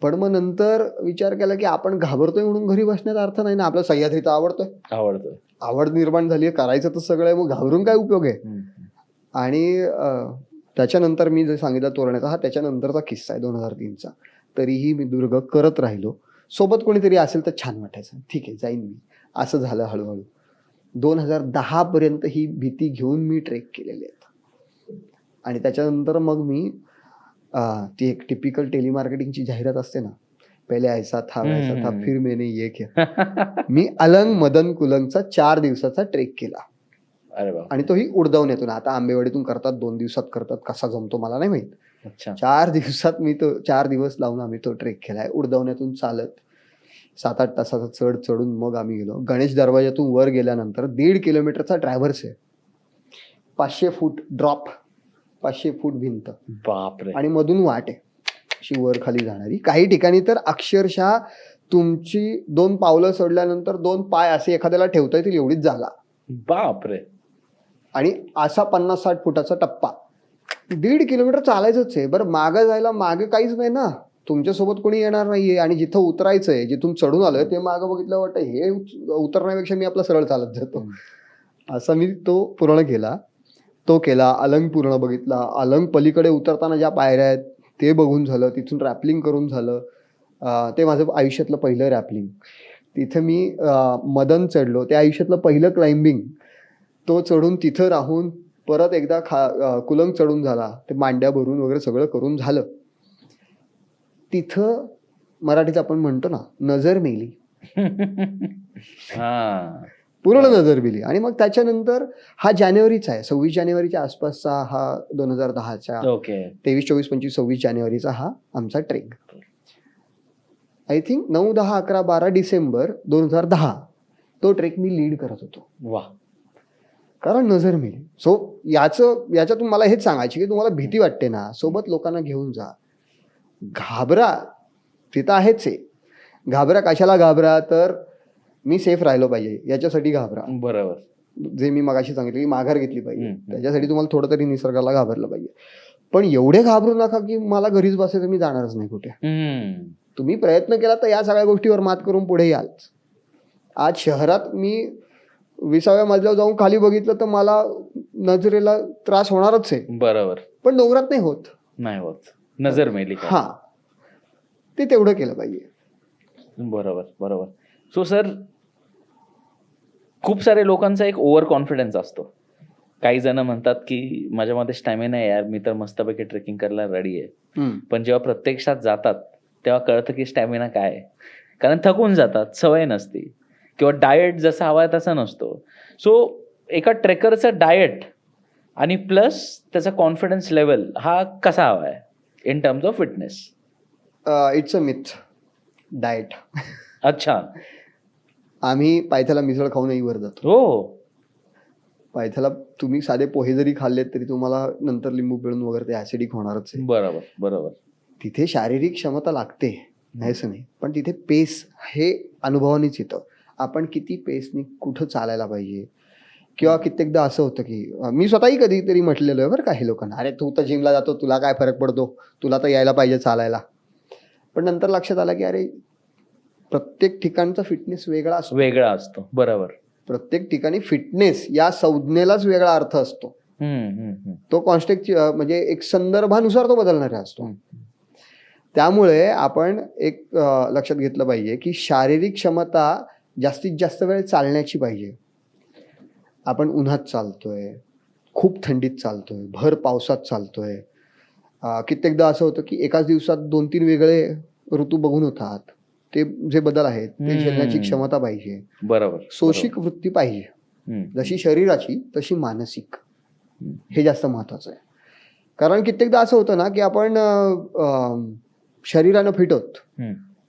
पण मग नंतर विचार केला की आपण घाबरतोय म्हणून घरी बसण्याचा अर्थ नाही ना. आपला सह्याद्री तर आवडतोय, आवड निर्माण झाली, करायचं तर सगळं आहे, मग घाबरून काय उपयोग आहे. आणि त्याच्यानंतर मी जे सांगितलं तोरण्याचा, हा त्याच्यानंतरचा किस्सा आहे 2003चा. तरीही मी दुर्ग करत राहिलो. सोबत कोणीतरी असेल तर छान वाटायचं, ठीक आहे जाईन मी. असं झालं हळूहळू. 2010 पर्यंत ही भीती घेऊन मी ट्रेक केलेले आहेत. आणि त्याच्यानंतर मग मी ती एक टिपिकल टेलिमार्केटिंगची जाहिरात असते ना, पहिले ऐसा था वैसा था फिर मैंने ये किया. मी अलंग मदन कुलंगचा 4 दिवसाचा ट्रेक केला. आणि तोही उडदावण्यातून. आता आंबेवाडीतून करतात, 2 दिवसात करतात, कसा जमतो मला नाही माहित. 4 दिवसात मी तो 4 दिवस लावून आम्ही तो ट्रेक केलाय. उडदावण्यातून चालत 7-8 तासाचा चढ चढून मग आम्ही गेलो. गणेश दरवाजातून वर गेल्यानंतर 1.5 किलोमीटरचा ट्रॅव्हर्स आहे, 500 फूट ड्रॉप, 500 फूट भिंत. बापरे. आणि मधून वाट आहे अशी वर खाली जाणारी. काही ठिकाणी तर अक्षरशः तुमची 2 पावलं सोडल्यानंतर 2 पाय असे एखाद्याला ठेवता येतील एवढीच जागा. बापरे. आणि असा 50-60 फुटाचा टप्पा, 1.5 किलोमीटर चालायचंच आहे. बरं मागं जायला मागे काहीच नाही ना, तुमच्यासोबत कोणी येणार नाहीये. आणि जिथं उतरायचंय, जिथून चढून आलोय ते मागं बघितलं, वाटतं हे उतरण्यापेक्षा मी आपला सरळ चालत जातो. असा मी तो पूर्ण केला. तो केला. अलंग पूर्ण बघितला. अलंग पलीकडे उतरताना ज्या पायऱ्या आहेत ते बघून झालं. तिथून रॅपलिंग करून झालं. ते माझं आयुष्यातलं पहिलं रॅपलिंग. तिथं मी मदन चढलो. ते आयुष्यातलं पहिलं क्लाइम्बिंग. तो चढून तिथं राहून परत एकदा कुलंग चढून झाला. ते मांड्या भरून वगैरे सगळं करून झालं. तिथं मराठीत आपण म्हणतो ना, नजर मेली. पूर्ण नजर मेली. आणि मग त्याच्यानंतर हा जानेवारीचा आहे, 26 जानेवारीच्या आसपासचा हा 2010च्या. 23, 24, 25, 26 जानेवारीचा हा आमचा ट्रेक. आय थिंक 9, 10, 11, 12 डिसेंबर 2010 तो ट्रेक मी लीड करत होतो. वा. कारण नजर मेली. सो याच्यातून मला हेच सांगायचे की तुम्हाला भीती वाटते ना, सोबत लोकांना घेऊन जा. घाबरा तिथं आहेच आहे. घाबरा कशाला घाबरा, तर मी सेफ राहिलो पाहिजे याच्यासाठी घाबरा. बरोबर. जे मी मगाशी सांगितलं की माघार घेतली पाहिजे, त्याच्यासाठी तुम्हाला थोडं तरी निसर्गाला घाबरलं पाहिजे. पण एवढे घाबरू नका की मला घरीच बसायचं, मी जाणारच नाही कुठे. तुम्ही प्रयत्न केला तर या सगळ्या गोष्टीवर मात करून पुढे याल. आज शहरात मी 20व्या मजल्यावर जाऊन खाली बघितलं तर मला नजरेला त्रास होणारच आहे. बरोबर. पण डोंगरात नाही होत. नजर मेली. हा, ते तेवढं केलं पाहिजे. बरोबर. सो सर, खूप सारे लोकांचा एक ओव्हर कॉन्फिडन्स असतो. काही जण म्हणतात की माझ्यामध्ये स्टॅमिना आहे यार, मी तर मस्तपैकी ट्रेकिंग करायला रेडी आहे. पण जेव्हा प्रत्यक्षात जातात तेव्हा कळतं की स्टॅमिना काय आहे. कारण थकून जातात, सवय नसती, किंवा डाएट जसा हवा आहे तसा नसतो. सो एका ट्रेकरचं डाएट आणि प्लस त्याचा कॉन्फिडन्स लेवल हा कसा हवा आहे in terms of fitness? It's a myth diet. अच्छा. आम्ही पायथ्याला मिसळ खाऊनही वर जातो. हो. पायथ्याला तुम्ही साधे पोहे जरी खाल्लेत तरी तुम्हाला नंतर लिंबू पिळून वगैरे ते ऍसिडिक होणारच आहे. बरोबर. तिथे शारीरिक क्षमता लागते, नाही असं नाही, पण तिथे पेस हे अनुभवानेच येतं. आपण किती पेसनी कुठं चालायला पाहिजे. किंवा कित्येकदा असं होतं की मी स्वतःही कधीतरी म्हटलेलं आहे बरं का हे लोकांना, अरे तू तर जिमला जातो, तुला काय फरक पडतो, तुला तर यायला पाहिजे चालायला. पण नंतर लक्षात आलं की अरे प्रत्येक ठिकाणचा फिटनेस वेगळा असतो. बरोबर. प्रत्येक ठिकाणी फिटनेस या संज्ञेलाच वेगळा अर्थ असतो. तो कॉन्टेक्स्ट म्हणजे एक संदर्भानुसार तो बदलणारा असतो. त्यामुळे आपण एक लक्षात घेतलं पाहिजे की शारीरिक क्षमता जास्तीत जास्त वेळ चालण्याची पाहिजे. आपण उन्हात चालतोय, खूप थंडीत चालतोय, भर पावसात चालतोय. कित्येकदा असं होतं की एकाच दिवसात 2-3 वेगळे ऋतू बघून होतात. ते जे बदल आहेत ते झेलण्याची क्षमता पाहिजे. बरोबर. सोशिक वृत्ती पाहिजे. जशी शरीराची तशी मानसिक, हे जास्त महत्वाचं आहे. कारण कित्येकदा असं होतं ना की आपण शरीरानं फिट होत,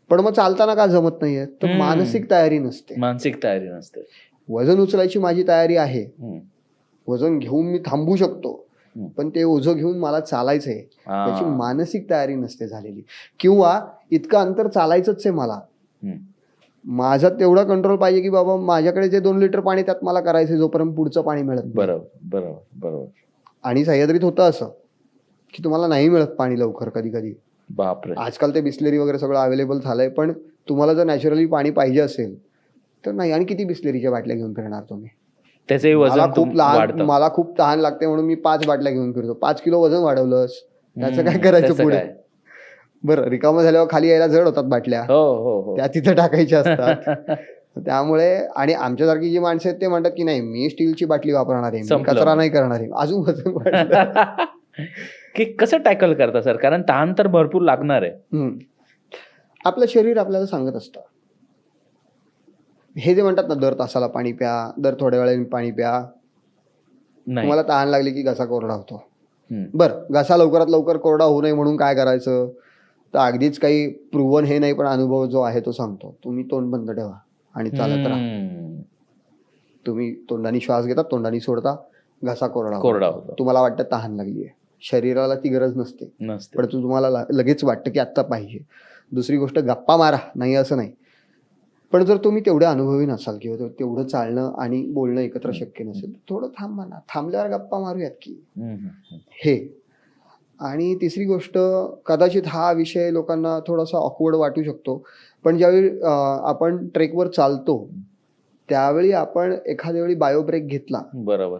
पण मग चालताना का जमत नाहीये, तर मानसिक तयारी नसते. वजन उचलायची माझी तयारी आहे, वजन घेऊन मी थांबू शकतो, पण ते ओझं घेऊन मला चालायचंय त्याची मानसिक तयारी नसते झालेली. किंवा इतकं अंतर चालायचंच आहे मला, माझा तेवढा कंट्रोल पाहिजे की बाबा माझ्याकडे जे 2 लिटर पाणी त्यात मला करायचंय जोपर्यंत पुढचं पाणी मिळत नाही. बरोबर. आणि सह्याद्रीत होतं असं की तुम्हाला नाही मिळत पाणी लवकर कधी. बापरे. आजकाल ते बिस्लेरी वगैरे सगळं अवेलेबल झालंय, पण तुम्हाला जर नॅचरली पाणी पाहिजे असेल तर नाही. आणि किती बिस्लेरीच्या बाटल्या घेऊन फिरणार तुम्ही? त्याचे वजन मला खूप तहान लागते म्हणून मी 5 बाटल्या घेऊन फिरतो. 5 किलो वजन वाढवलंस, त्याचं काय करायचं पुढे? बरं, रिकामं झाल्यावर खाली यायला जड होतात बाटल्या, त्या तिथं टाकायच्या असतात. त्यामुळे आणि आमच्यासारखी जी माणसं आहेत ते म्हणतात की नाही मी स्टीलची बाटली वापरणार आहे, मी कचरा नाही करणार आहे, अजून वजन वाढलं. की कसं टॅकल करता सर? कारण तहान तर भरपूर लागणार आहे. आपलं शरीर आपल्याला सांगत असतं. हे जे म्हणतात ना दर तासाला पाणी प्या, दर थोड्या वेळाने पाणी प्या, तुम्हाला तहान लागली की घसा कोरडा होतो. बरं, घसा लवकरात लवकर कोरडा होऊ नये म्हणून काय करायचं, तर अगदीच काही प्रूव्हन हे नाही, पण अनुभव जो आहे तो सांगतो. तुम्ही तोंड बंद ठेवा आणि चालत राहा. तुम्ही तोंडाने श्वास घेता, तोंडाने सोडता, घसा कोरडा होतो. तुम्हाला वाटतं तहान लागली आहे, शरीराला ती गरज नसते, पण तुम्हाला लगेच वाटतं की आत्ता पाहिजे. दुसरी गोष्ट, गप्पा मारा, नाही असं नाही, पण जर तुम्ही तेवढे अनुभवी नसाल किंवा तेवढं चालणं आणि बोलणं एकत्र शक्य नसेल, थोडं थांबा ना, थांबल्यावर गप्पा मारूयात की हे. आणि तिसरी गोष्ट, कदाचित हा विषय लोकांना थोडासा ऑकवर्ड वाटू शकतो, पण ज्यावेळी आपण ट्रेकवर चालतो त्यावेळी आपण एखाद्या वेळी बायो ब्रेक घेतला बरोबर,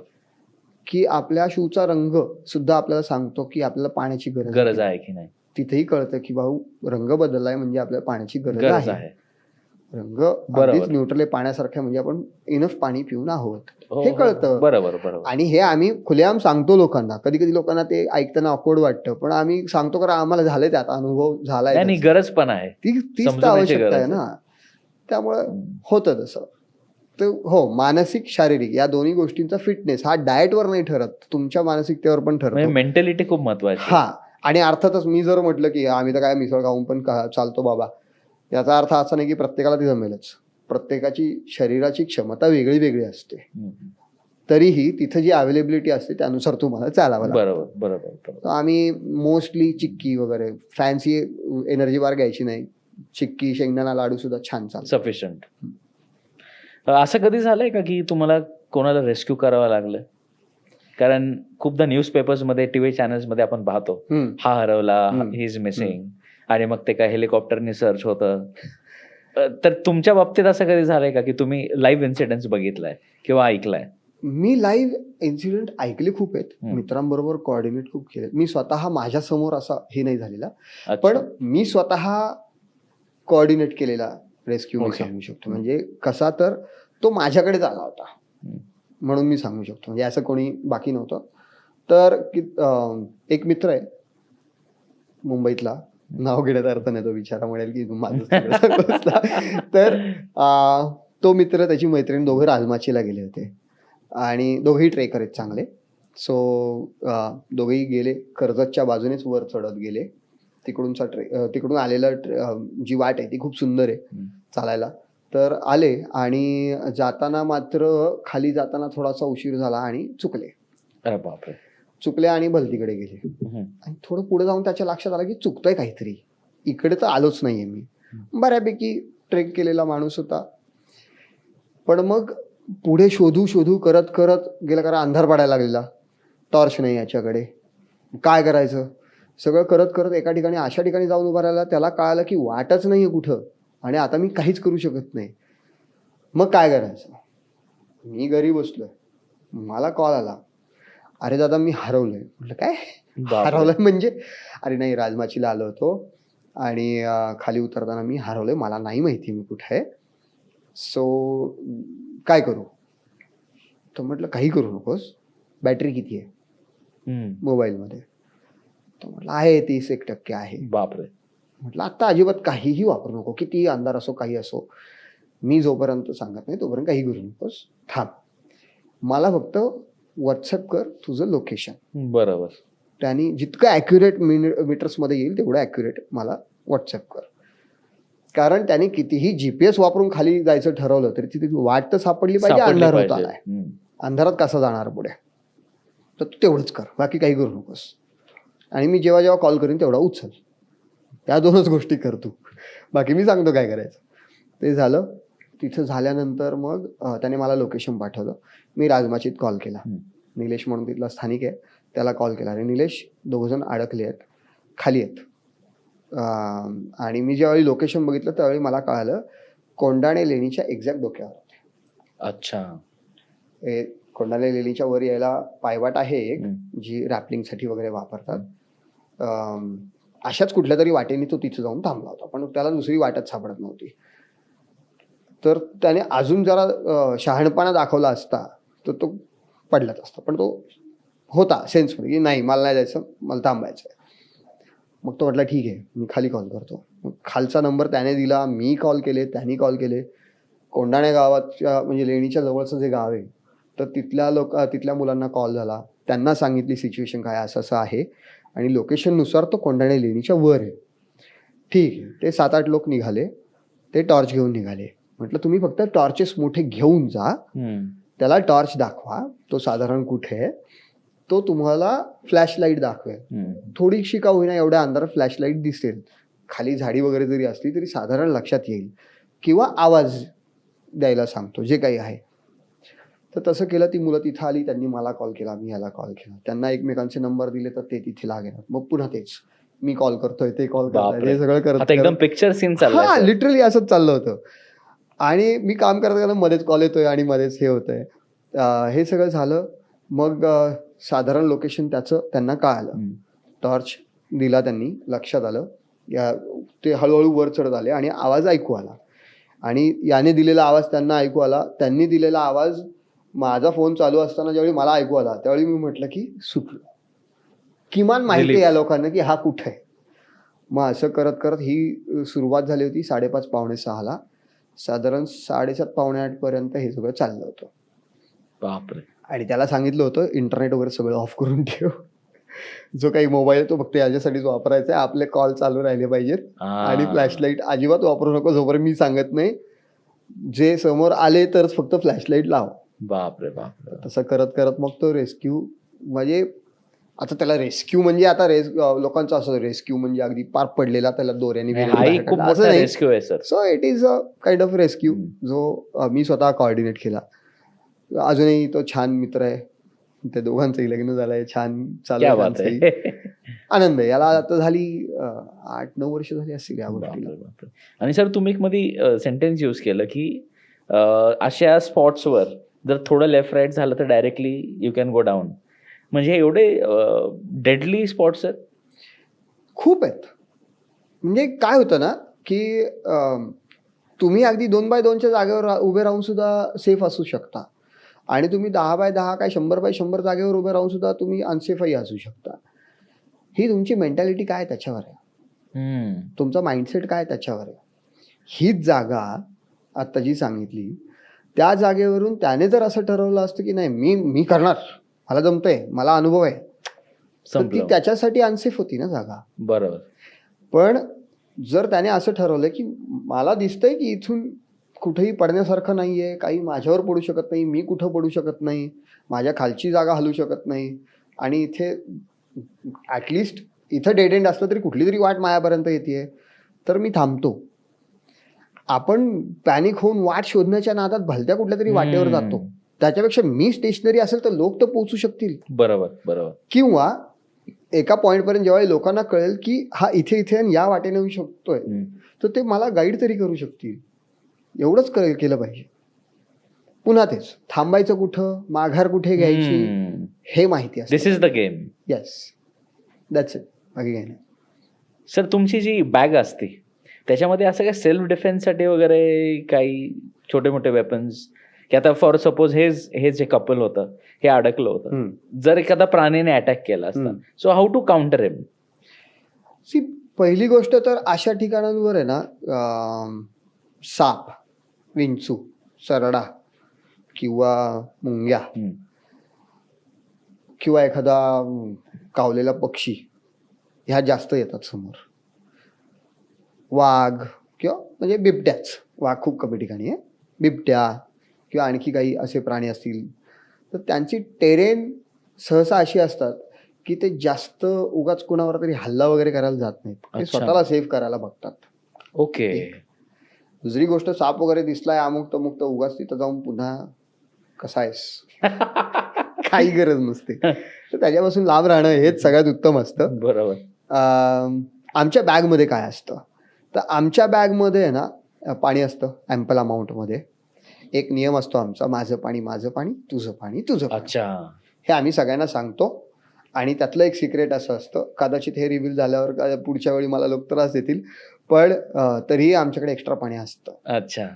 की आपल्या शूचा रंग सुद्धा आपल्याला सांगतो की आपल्याला पाण्याची गरज आहे की नाही. तिथेही कळतं की भाऊ रंग बदललाय म्हणजे आपल्याला पाण्याची गरज गरज आहे. आहे. रंग बरोबर. अगदीच न्यूट्रल आहे पाण्यासारखं, म्हणजे आपण इनफ पाणी पिऊन आहोत हो, हे हो. कळतं. बरोबर बरोबर. आणि हे आम्ही खुलेआम सांगतो लोकांना. कधी कधी लोकांना ते ऐकताना ऑकवर्ड वाटतं, पण आम्ही सांगतो कारण आम्हाला झालंय, त्याचा अनुभव झालाय नाही त्याचा. गरज पण आहे. तीच तर समजण्याची आवश्यकता आहे गरज ना. त्यामुळं होतं तसं. तर हो, मानसिक शारीरिक या दोन्ही गोष्टींचा फिटनेस हा डाएटवर नाही ठरत, तुमच्या मानसिकतेवर पण म्हणजे ठरतो. मेंटॅलिटी खूप महत्वाची आहे. हा, आणि अर्थातच मी जर म्हटलं की आम्ही तर काय मिसळ खाऊन पण चालतो बाबा, याचा अर्थ असा नाही की प्रत्येकाला ती जमेलच. प्रत्येकाची शरीराची क्षमता वेगळी वेगळी असते. तरीही तिथं जी अवेलेबिलिटी असते त्यानुसार तुम्हाला चालावं लागतं. बरोबर बरोबर बरोबर. तर आम्ही मोस्टली चिक्की वगैरे फॅन्सी एनर्जी बार घ्यायची नाही. चिक्की, शेंगदाणा लाडू सुद्धा छान चालतं. सफिशियंट. असं कधी झालंय का की तुम्हाला कोणाला रेस्क्यू करावं लागलं? कारण खूपदा न्यूजपेपर्समध्ये, टीव्ही चॅनल्समध्ये आपण पाहतो, हा हरवला, ही इज मिसिंग, आणि मग ते काय हेलिकॉप्टरने सर्च होतं. तर तुमच्या बाबतीत असं कधी झालंय का की तुम्ही लाईव्ह इन्सिडेंट बघितलाय किंवा ऐकलाय? मी लाईव्ह इन्सिडेंट ऐकले खूप आहेत, मित्रांबरोबर कोऑर्डिनेट खूप केले. मी स्वतः माझ्या समोर असा हे नाही झालेला, पण मी स्वतः कोऑर्डिनेट केलेला रेस्क्यू मी सांगू शकतो. म्हणजे कसा, तर तो माझ्याकडेच आला होता म्हणून मी सांगू शकतो. म्हणजे असं कोणी बाकी नव्हतं. तर एक मित्र आहे मुंबईतला, नाव घेण्याचा अर्थ नाही, तो बिचारा म्हणेल की माझं. तर तो मित्र, त्याची मैत्रीण, दोघे राजमाचीला गेले होते आणि दोघेही ट्रेकर आहेत चांगले. सो दोघेही गेले, कर्जतच्या बाजूनेच वर चढत गेले. तिकडून आलेलं जी वाट आहे ती खूप सुंदर आहे चालायला. तर आले आणि जाताना मात्र खाली जाताना थोडासा उशीर झाला आणि चुकले. अरे बापरे. चुकले आणि भलतीकडे गेले. आणि थोडं पुढे जाऊन त्याच्या लक्षात आलं की चुकतोय काहीतरी, इकडे तर आलोच नाहीये मी. बऱ्यापैकी ट्रेक केलेला माणूस होता, पण मग पुढे शोधू करत गेला, कारण अंधार पडायला लागलेला, टॉर्च नाही याच्याकडे, काय करायचं. सगळं करत एका ठिकाणी अशा ठिकाणी जाऊन उभा राहिला, त्याला कळालं की वाटच नाहीये कुठं आणि आता मी काहीच करू शकत नाही. मग काय करायचं. मी घरी बसलोय, मला कॉल आला, अरे दादा मी हरवलोय. म्हटलं काय हरवलंय म्हणजे? अरे नाही, राजमाचीला आलो होतो आणि खाली उतरताना मी हरवलोय, मला नाही माहिती मी कुठे आहे, सो काय करू. तर म्हटलं काही करू नकोस, बॅटरी किती आहे मोबाईलमध्ये. तर म्हटलं आहे 30% आहे. बापरे. म्हटलं आता अजिबात काहीही वापरू नको, किती अंधार असो काही असो, मी जोपर्यंत सांगत नाही तोपर्यंत काही करू नकोस, थांब, मला फक्त व्हॉट्सअप कर तुझं लोकेशन. बरोबर. त्याने जितकं ॲक्युरेट मीटर्समध्ये येईल तेवढं ॲक्युरेट मला व्हॉट्सअप कर. कारण त्याने कितीही GPS वापरून खाली जायचं ठरवलं तरी तिथे वाट तर सापडली पाहिजे. अंधार होत आलाय, अंधारात कसा जाणार पुढे. तर तू तेवढंच कर, बाकी काही करू नकोस. आणि मी जेव्हा जेव्हा कॉल करीन तेवढा उचल. त्या दोनच गोष्टी कर तू, बाकी मी सांगतो काय करायचं. ते झालं. तिथं झाल्यानंतर मग त्याने मला लोकेशन पाठवलं. मी राजमाचीत कॉल केला. निलेश म्हणून तिथला स्थानिक आहे, त्याला कॉल केला. अरे निलेश, 2 जण अडकले आहेत, खाली आहेत. आणि मी ज्यावेळी लोकेशन बघितलं त्यावेळी मला कळालं कोंडाणे लेणीच्या एक्झॅक्ट डोक्यावर. अच्छा. कोंडाणे लेणीच्या वर यायला पायवाट आहे एक, जी रॅपलिंगसाठी वगैरे वापरतात. अशाच कुठल्या तरी वाटेने तो तिथे जाऊन थांबला होता, पण त्याला दुसरी वाटच सापडत नव्हती. तर त्याने अजून जरा शहाणपणा दाखवला असता तर तो पडलाच असता, पण तो होता सेन्समध्ये की नाही मला नाही जायचं, मला थांबायचं आहे. मग तो म्हटला ठीक आहे मी खाली कॉल करतो. मग खालचा नंबर त्याने दिला, मी कॉल केले, त्यांनी कॉल केले. कोंडाणे गावाच्या म्हणजे लेणीच्या जवळचं जे गाव आहे तर तिथल्या मुलांना कॉल झाला, त्यांना सांगितली सिच्युएशन काय असं आहे आणि लोकेशननुसार तो कोंडाणे लेणीच्या वर आहे. ठीक आहे. ते 7-8 लोक निघाले, ते टॉर्च घेऊन निघाले. म्हटलं तुम्ही फक्त टॉर्चेस मोठे घेऊन जा, त्याला टॉर्च दाखवा, तो साधारण कुठे आहे, तो तुम्हाला फ्लॅश लाईट दाखवेल. थोडीशी का होईना एवढ्या अंधारात फ्लॅश लाईट दिसेल, खाली झाडी वगैरे जरी असली तरी साधारण लक्षात येईल. किंवा आवाज द्यायला सांगतो, जे काही आहे. तर तसं केलं. ती मुलं तिथं आली, त्यांनी मला कॉल केला, मी याला कॉल केला. त्यांना एकमेकांचे नंबर दिले, तर ते तिथे लागेना. मग पुन्हा तेच, मी कॉल करतोय, ते कॉल करताय, बापरे. हे सगळं करत आता एकदम पिक्चर सीन चाललाय हा सर. लिटरली असंच चाललं होतं. आणि मी काम करत करत मध्येच कॉल येतोय आणि मध्येच हे होतंय. हे सगळं झालं. मग साधारण लोकेशन त्याचं त्यांना कळालं. टॉर्च दिला त्यांनी, लक्षात आलं. ते हळूहळू वर चढत आले आणि आवाज ऐकू आला. आणि याने दिलेला आवाज त्यांना ऐकू आला. त्यांनी दिलेला आवाज माझा फोन चालू असताना ज्यावेळी मला ऐकू आला, त्यावेळी मी म्हटलं की सुटलं. किमान माहिती आहे या लोकांना की हा कुठे आहे. मग असं करत करत ही सुरुवात झाली होती 5:30 पावणे 6ला. साधारण 7:30 पावणे 8 पर्यंत हे सगळं चाललं होतं. बापरे. आणि त्याला सांगितलं होतं इंटरनेट वगैरे सगळं ऑफ करून ठेव. जो काही मोबाईल आहे तो फक्त याच्यासाठीच वापरायचा आहे. आपले कॉल चालू राहिले पाहिजेत. आणि फ्लॅशलाईट अजिबात वापरू नको जोपर्यंत मी सांगत नाही. जे समोर आले तरच फक्त फ्लॅशलाईट लाव. बापरे बापरे. तसं करत करत मग तो रेस्क्यू, म्हणजे आता त्याला रेस्क्यू म्हणजे आता लोकांचं असं रेस्क्यू म्हणजे अगदी पार पडलेला त्याला दोऱ्याने बिऱ्याने हाही बाहेर खूप काढला, असं मोठा नाही. रेस्क्यू आहे sir. So it is a kind of rescue जो मी स्वतः कोऑर्डिनेट केला. अजूनही तो छान मित्र आहे. ते दोघांचंही लग्न झालंय, छान चालू क्या आहे बात त्यांचंही. आहे. आनंद आहे. याला आता झाली 8-9 वर्ष झाली असतील या गोष्टीला. बापरे बापरे. आणि सर तुम्ही एक मध्ये सेंटेन्स यूज केलं की अशा स्पॉट्सवर जर थोडं लेफ्ट राईट झालं तर directly you can go down. म्हणजे एवढे डेडली स्पॉट्स आहेत. खूप आहेत. म्हणजे काय होतं ना की तुम्ही अगदी 2x2च्या जागेवर उभे राहून सुद्धा सेफ असू शकता. आणि तुम्ही 10x10 काय 100x100 जागेवर उभे राहून सुद्धा तुम्ही अनसेफही असू शकता. ही तुमची मेंटॅलिटी काय त्याच्यावर आहे. तुमचा माइंडसेट काय त्याच्यावर आहे. हीच जागा आता जी सांगितली त्या जागेवरून त्याने जर असं ठरवलं असतं की नाही मी करणार, मला जमतंय, मला अनुभव आहे, तर ती त्याच्यासाठी अनसेफ होती ना जागा. बरोबर. पण जर त्याने असं ठरवलं की मला दिसतंय की इथून कुठेही पडण्यासारखं नाहीये, काही माझ्यावर पडू शकत नाही, मी कुठं पडू शकत नाही, माझ्या खालची जागा हलू शकत नाही, आणि इथे ॲटलिस्ट इथं डेड एंड असलं तरी कुठली तरी वाट माझ्यापर्यंत येते, तर मी थांबतो. आपण पॅनिक होऊन वाट शोधण्याच्या नादात भलत्या कुठल्या तरी वाटेवर जातो. त्याच्यापेक्षा मी स्टेशनरी असेल तर लोक तर पोहोचू शकतील. बरोबर बरोबर. किंवा एका पॉईंटपर्यंत जेव्हा लोकांना कळेल की हा इथे इथे या वाटेने येऊ शकतोय, तर ते मला गाईड तरी करू शकतील. एवढंच केलं पाहिजे. पुन्हा तेच थांबायचं कुठं, माघार कुठे घ्यायची हे माहिती असतं. This is the game. Yes, that's it. बाकी काही नाही. सर तुमची जी बॅग असते त्याच्यामध्ये असं काय सेल्फ डिफेन्ससाठी वगैरे काही छोटे मोठे वेपन्स, की आता फॉर सपोज हे जे कपल होतं हे अडकलं होतं, जर एखादा प्राणीने अटॅक केला असता, सो हाऊ टू काउंटर हिम. पहिली गोष्ट तर अशा ठिकाणांवर आहे ना, साप, विंचू, सरडा किंवा मुंग्या किंवा एखादा कावलेला पक्षी ह्या जास्त येतात समोर. वाघ किंवा म्हणजे बिबट्याच, वाघ खूप कमी ठिकाणी आहे. बिबट्या किंवा आणखी काही असे प्राणी असतील तर त्यांची टेरेन सहसा अशी असतात की ते जास्त उगाच कुणावर तरी हल्ला वगैरे करायला जात नाहीत. ते स्वतःला सेव्ह करायला बघतात. ओके. दुसरी गोष्ट, साप वगैरे दिसलाय अमुक तमुक तर उगाच तिथं जाऊन पुन्हा कसा आहेस काही गरज नसते. तर त्याच्यापासून लांब राहणं हेच सगळ्यात उत्तम असतं. बरोबर. आमच्या बॅगमध्ये काय असतं तर आमच्या बॅगमध्ये आहे ना पाणी असतं ॲम्पल अमाऊंटमध्ये. एक नियम असतो आमचा, माझं पाणी माझं पाणी, तुझं पाणी तुझं पाणी. अच्छा. हे आम्ही सगळ्यांना सांगतो. आणि त्यातलं एक सिक्रेट असं असतं, कदाचित हे रिव्हील झाल्यावर पुढच्या वेळी मला लोक त्रास देतील, पण तरीही आमच्याकडे एक्स्ट्रा पाणी असतं. अच्छा.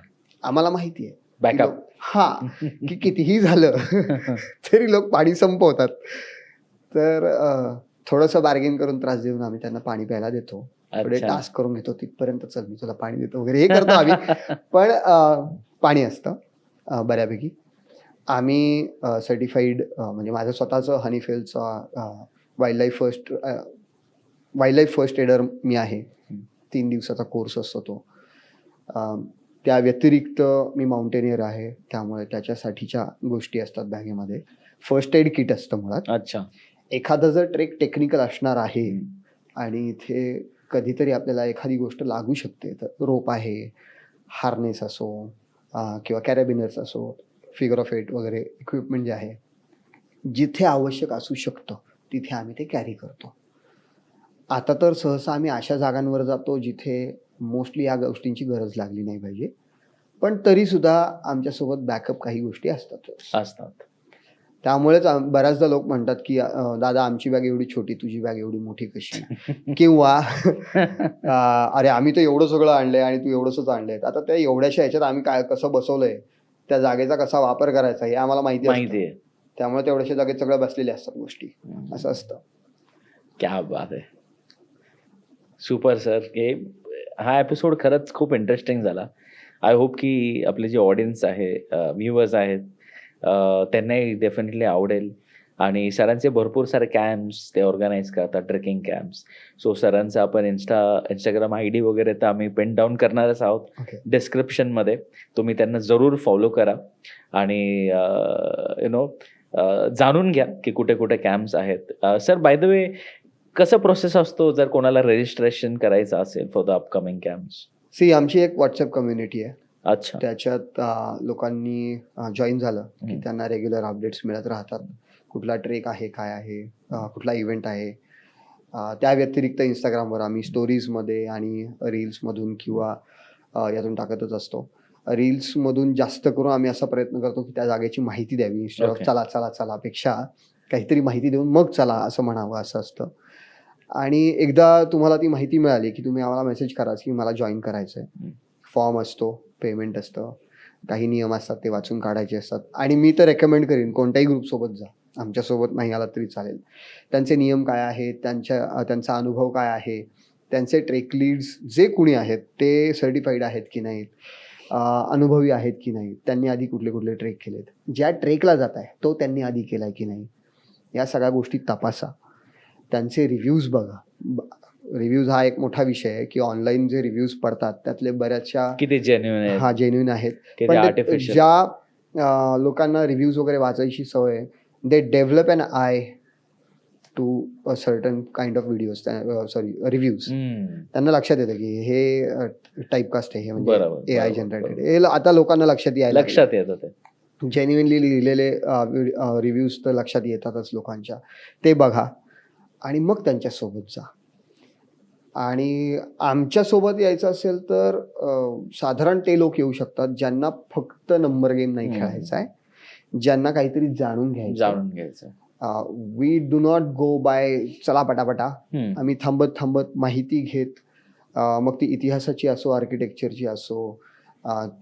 आम्हाला माहिती आहे बॅकअप. हा की कितीही झालं तरी लोक पाणी संपवतात. तर थोडंसं बार्गेन करून त्रास देऊन आम्ही त्यांना पाणी प्यायला देतो. थोडे टास्क करून घेतो, तिथपर्यंत चल मी तुला पाणी देतो वगैरे हे करतो आम्ही. पण पाणी असतं बऱ्यापैकी. आम्ही सर्टिफाईड, म्हणजे माझं स्वतःचं हनीफेलचा वाईल्ड लाईफ फर्स्ट एडर मी आहे. 3 दिवसाचा कोर्स असतो तो. त्या व्यतिरिक्त मी माउंटेनियर आहे, त्यामुळे त्याच्यासाठीच्या गोष्टी असतात बॅगेमध्ये. फर्स्ट एड किट असतं मुळात. अच्छा. एखादा जर ट्रेक टेक्निकल असणार आहे आणि इथे कधीतरी आपल्याला एखादी गोष्ट लागू शकते, तर रोप आहे, हार्नेस असो किंवा कॅरेबिनर्स असो, फिगर ऑफ 8 वगैरे इक्विपमेंट जे आहे, जिथे आवश्यक असू शकतं तिथे आम्ही ते कॅरी करतो. आता तर सहसा आम्ही अशा जागांवर जातो जिथे मोस्टली या गोष्टींची गरज लागली नाही पाहिजे, पण तरीसुद्धा आमच्यासोबत बॅकअप काही गोष्टी असतातच. असतात. त्यामुळेच बऱ्याचदा लोक म्हणतात की दादा आमची बॅग एवढी छोटी, तुझी बॅग एवढी मोठी कशी? किंवा अरे आम्ही तर एवढं सगळं आणलंय आणि तू एवढंसंच आणलंय. आता त्या एवढ्याशा ह्याच्यात आम्ही काय कसं बसवलंय, त्या जागेचा कसा वापर करायचा हे आम्हाला माहिती माहिती असतं. आहे. त्यामुळे तेवढ्याशा जागेत सगळ्या बसलेल्या असतात गोष्टी. असं असतं. क्या बात आहे. Super sir. हे हा एपिसोड खरंच खूप इंटरेस्टिंग झाला. आय होप की आपले जे ऑडियन्स आहे, व्ह्युअर्स आहेत, त्यांनाही डेफिनेटली आवडेल. आणि सरांचे भरपूर सारे कॅम्प्स ते ऑर्गनाईज करतात, ट्रेकिंग कॅम्प्स. सो सरांचा आपण इंस्टाग्राम ID वगैरे तर आम्ही पेन डाऊन करणारच आहोत ओके. डिस्क्रिप्शनमध्ये. तुम्ही त्यांना जरूर फॉलो करा आणि जाणून घ्या की कुठे कुठे कॅम्प्स आहेत. सर बाय द वे, कसं प्रोसेस असतो जर कोणाला रजिस्ट्रेशन करायचं असेल फॉर द अपकमिंग कॅम्प्स? आमची एक व्हॉट्सअप कम्युनिटी आहे. अच्छा. त्याच्यात लोकांनी जॉईन झालं की हम्म. त्यांना रेग्युलर अपडेट्स मिळत राहतात. कुठला ट्रेक आहे, काय आहे, कुठला इव्हेंट आहे. त्या व्यतिरिक्त इंस्टाग्रामवर आम्ही स्टोरीजमध्ये आणि रील्समधून किंवा यातून टाकतच असतो. रील्समधून जास्त करून आम्ही असा प्रयत्न करतो की त्या जागेची माहिती द्यावी, इन्स्टेड ऑफ Okay. चला चला चला पेक्षा काहीतरी माहिती देऊन मग चला असं म्हणावं, असं असतं. आणि एकदा तुम्हाला ती माहिती मिळाली की तुम्ही आम्हाला मेसेज करा की मला जॉईन करायचं आहे. हम्म. फॉर्म असतो, पेमेंट असतं, काही नियम असतात ते वाचून काढायचे असतात. आणि मी तर रेकमेंड करीन कोणत्याही ग्रुपसोबत जा, आमच्यासोबत नाही आला तरी चालेल. त्यांचे नियम काय आहेत, त्यांचा अनुभव काय आहे, त्यांचे ट्रेक लीड्स जे कुणी आहेत ते सर्टिफाईड आहेत की नाहीत, अनुभवी आहेत की नाही, त्यांनी आधी कुठले कुठले ट्रेक केलेत, ज्या ट्रेकला जात आहे तो त्यांनी आधी केला आहे की नाही, या सगळ्या गोष्टी तपासा. त्यांचे रिव्ह्यूज बघा. रिव्ह्यूज हा एक मोठा विषय आहे की ऑनलाईन जे रिव्ह्यूज पडतात त्यातले बऱ्याचशा किती जेन्युइन आहे, जेन्युइन आहेत. किती पण ते आर्टिफिशियल. ज्या लोकांना रिव्ह्यूज वगैरे वाचायची सवय, they develop an eye to a certain kind of videos, reviews. त्यांना लक्षात येतं की हे टाईपकास्ट आहे, हे म्हणजे बरोबर, AI बरोबर, जनरेटेड. बरोबर. हे आता लोकांना लक्षात यायला लक्षात येतं ते. जेन्युइनली लिहिलेले रिव्ह्यूज तर लक्षात येतातच लोकांच्या. ते बघा आणि मग त्यांच्यासोबत जा. आणि आमच्यासोबत यायचं असेल तर साधारण ते लोक येऊ शकतात ज्यांना फक्त नंबर गेम नाही खेळायचा आहे, ज्यांना काहीतरी जाणून घ्यायचं. We do not go by चला पटापटा. आम्ही थांबत थांबत माहिती घेत, मग ती इतिहासाची असो, आर्किटेक्चरची असो,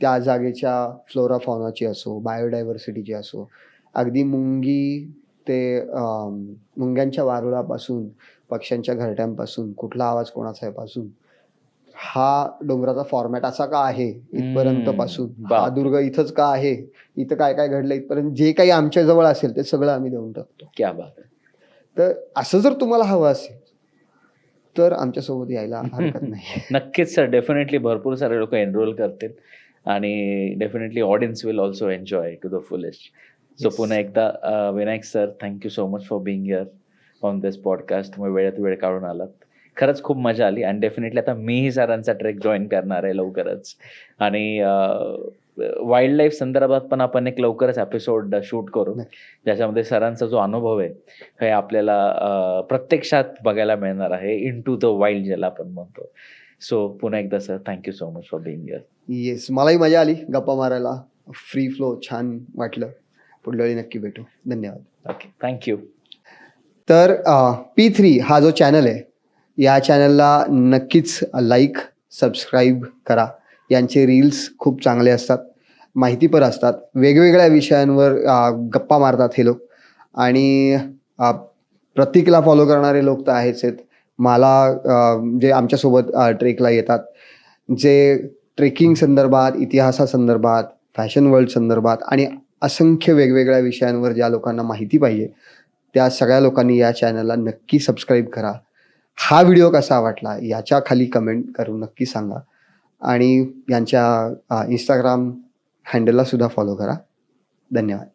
त्या जागेच्या फ्लोरा फॉनाची असो, बायोडायव्हर्सिटीची असो, अगदी मुंगी ते मुंग्यांच्या वारुळापासून, पक्ष्यांच्या घरट्यांपासून, कुठला आवाज कोणाचा आहे पासून, हा डोंगराचा फॉर्मॅट असा का आहे इथपर्यंत पासून, हा दुर्ग इथंच का आहे, इथं काय काय घडलं इथपर्यंत, जे काही आमच्या जवळ असेल ते सगळं आम्ही देऊन टाकतो. क्या बात आहे. तर असं जर तुम्हाला हवं असेल तर आमच्यासोबत यायला हरकत नाही. नक्कीच सर, डेफिनेटली भरपूर सारे लोक एनरोल करतील आणि definitely audience will also enjoy to the fullest. So पुन्हा एकदा Vinayak sir, thank you so much for being here on this podcast. तुम्ही वेळात वेळ काढून आलात, खरंच खूप मजा आली. आणि डेफिनेटली आता मीही सरांचा ट्रेक जॉईन करणार आहे लवकरच. आणि वाईल्ड लाईफ संदर्भात पण आपण एक लवकरच एपिसोड शूट करू, ज्याच्यामध्ये सरांचा जो अनुभव आहे हे आपल्याला प्रत्यक्षात बघायला मिळणार आहे, इन टू द वाईल्ड ज्याला आपण म्हणतो. सो पुन्हा एकदा sir, thank you so much for being here. Yes, मलाही मजा आली गप्पा मारायला. फ्री फ्लो छान वाटलं. पुढल्या वेळी नक्की भेटू. धन्यवाद. Okay, thank you. तर P3 हा जो चॅनल आहे, या चॅनलला नक्कीच लाईक, सबस्क्राईब करा. यांचे रील्स खूप चांगले असतात, माहितीपर असतात, वेगवेगळ्या विषयांवर गप्पा मारतात हे लोक. आणि प्रतीकला फॉलो करणारे लोक तर आहेच आहेत. मला जे आमच्यासोबत ट्रेकला येतात, जे ट्रेकिंग संदर्भात, इतिहासासंदर्भात, फॅशन वर्ल्ड संदर्भात आणि असंख्य वेगवेगळ्या विषयांवर ज्या लोकांना माहिती पाहिजे, त्या सगळ्या लोकांनी या चॅनलला नक्की सबस्क्राईब करा. हा व्हिडिओ कसा वाटला याच्या खाली कमेंट करून नक्की सांगा. आणि यांच्या इंस्टाग्राम हँडलला सुद्धा फॉलो करा. धन्यवाद.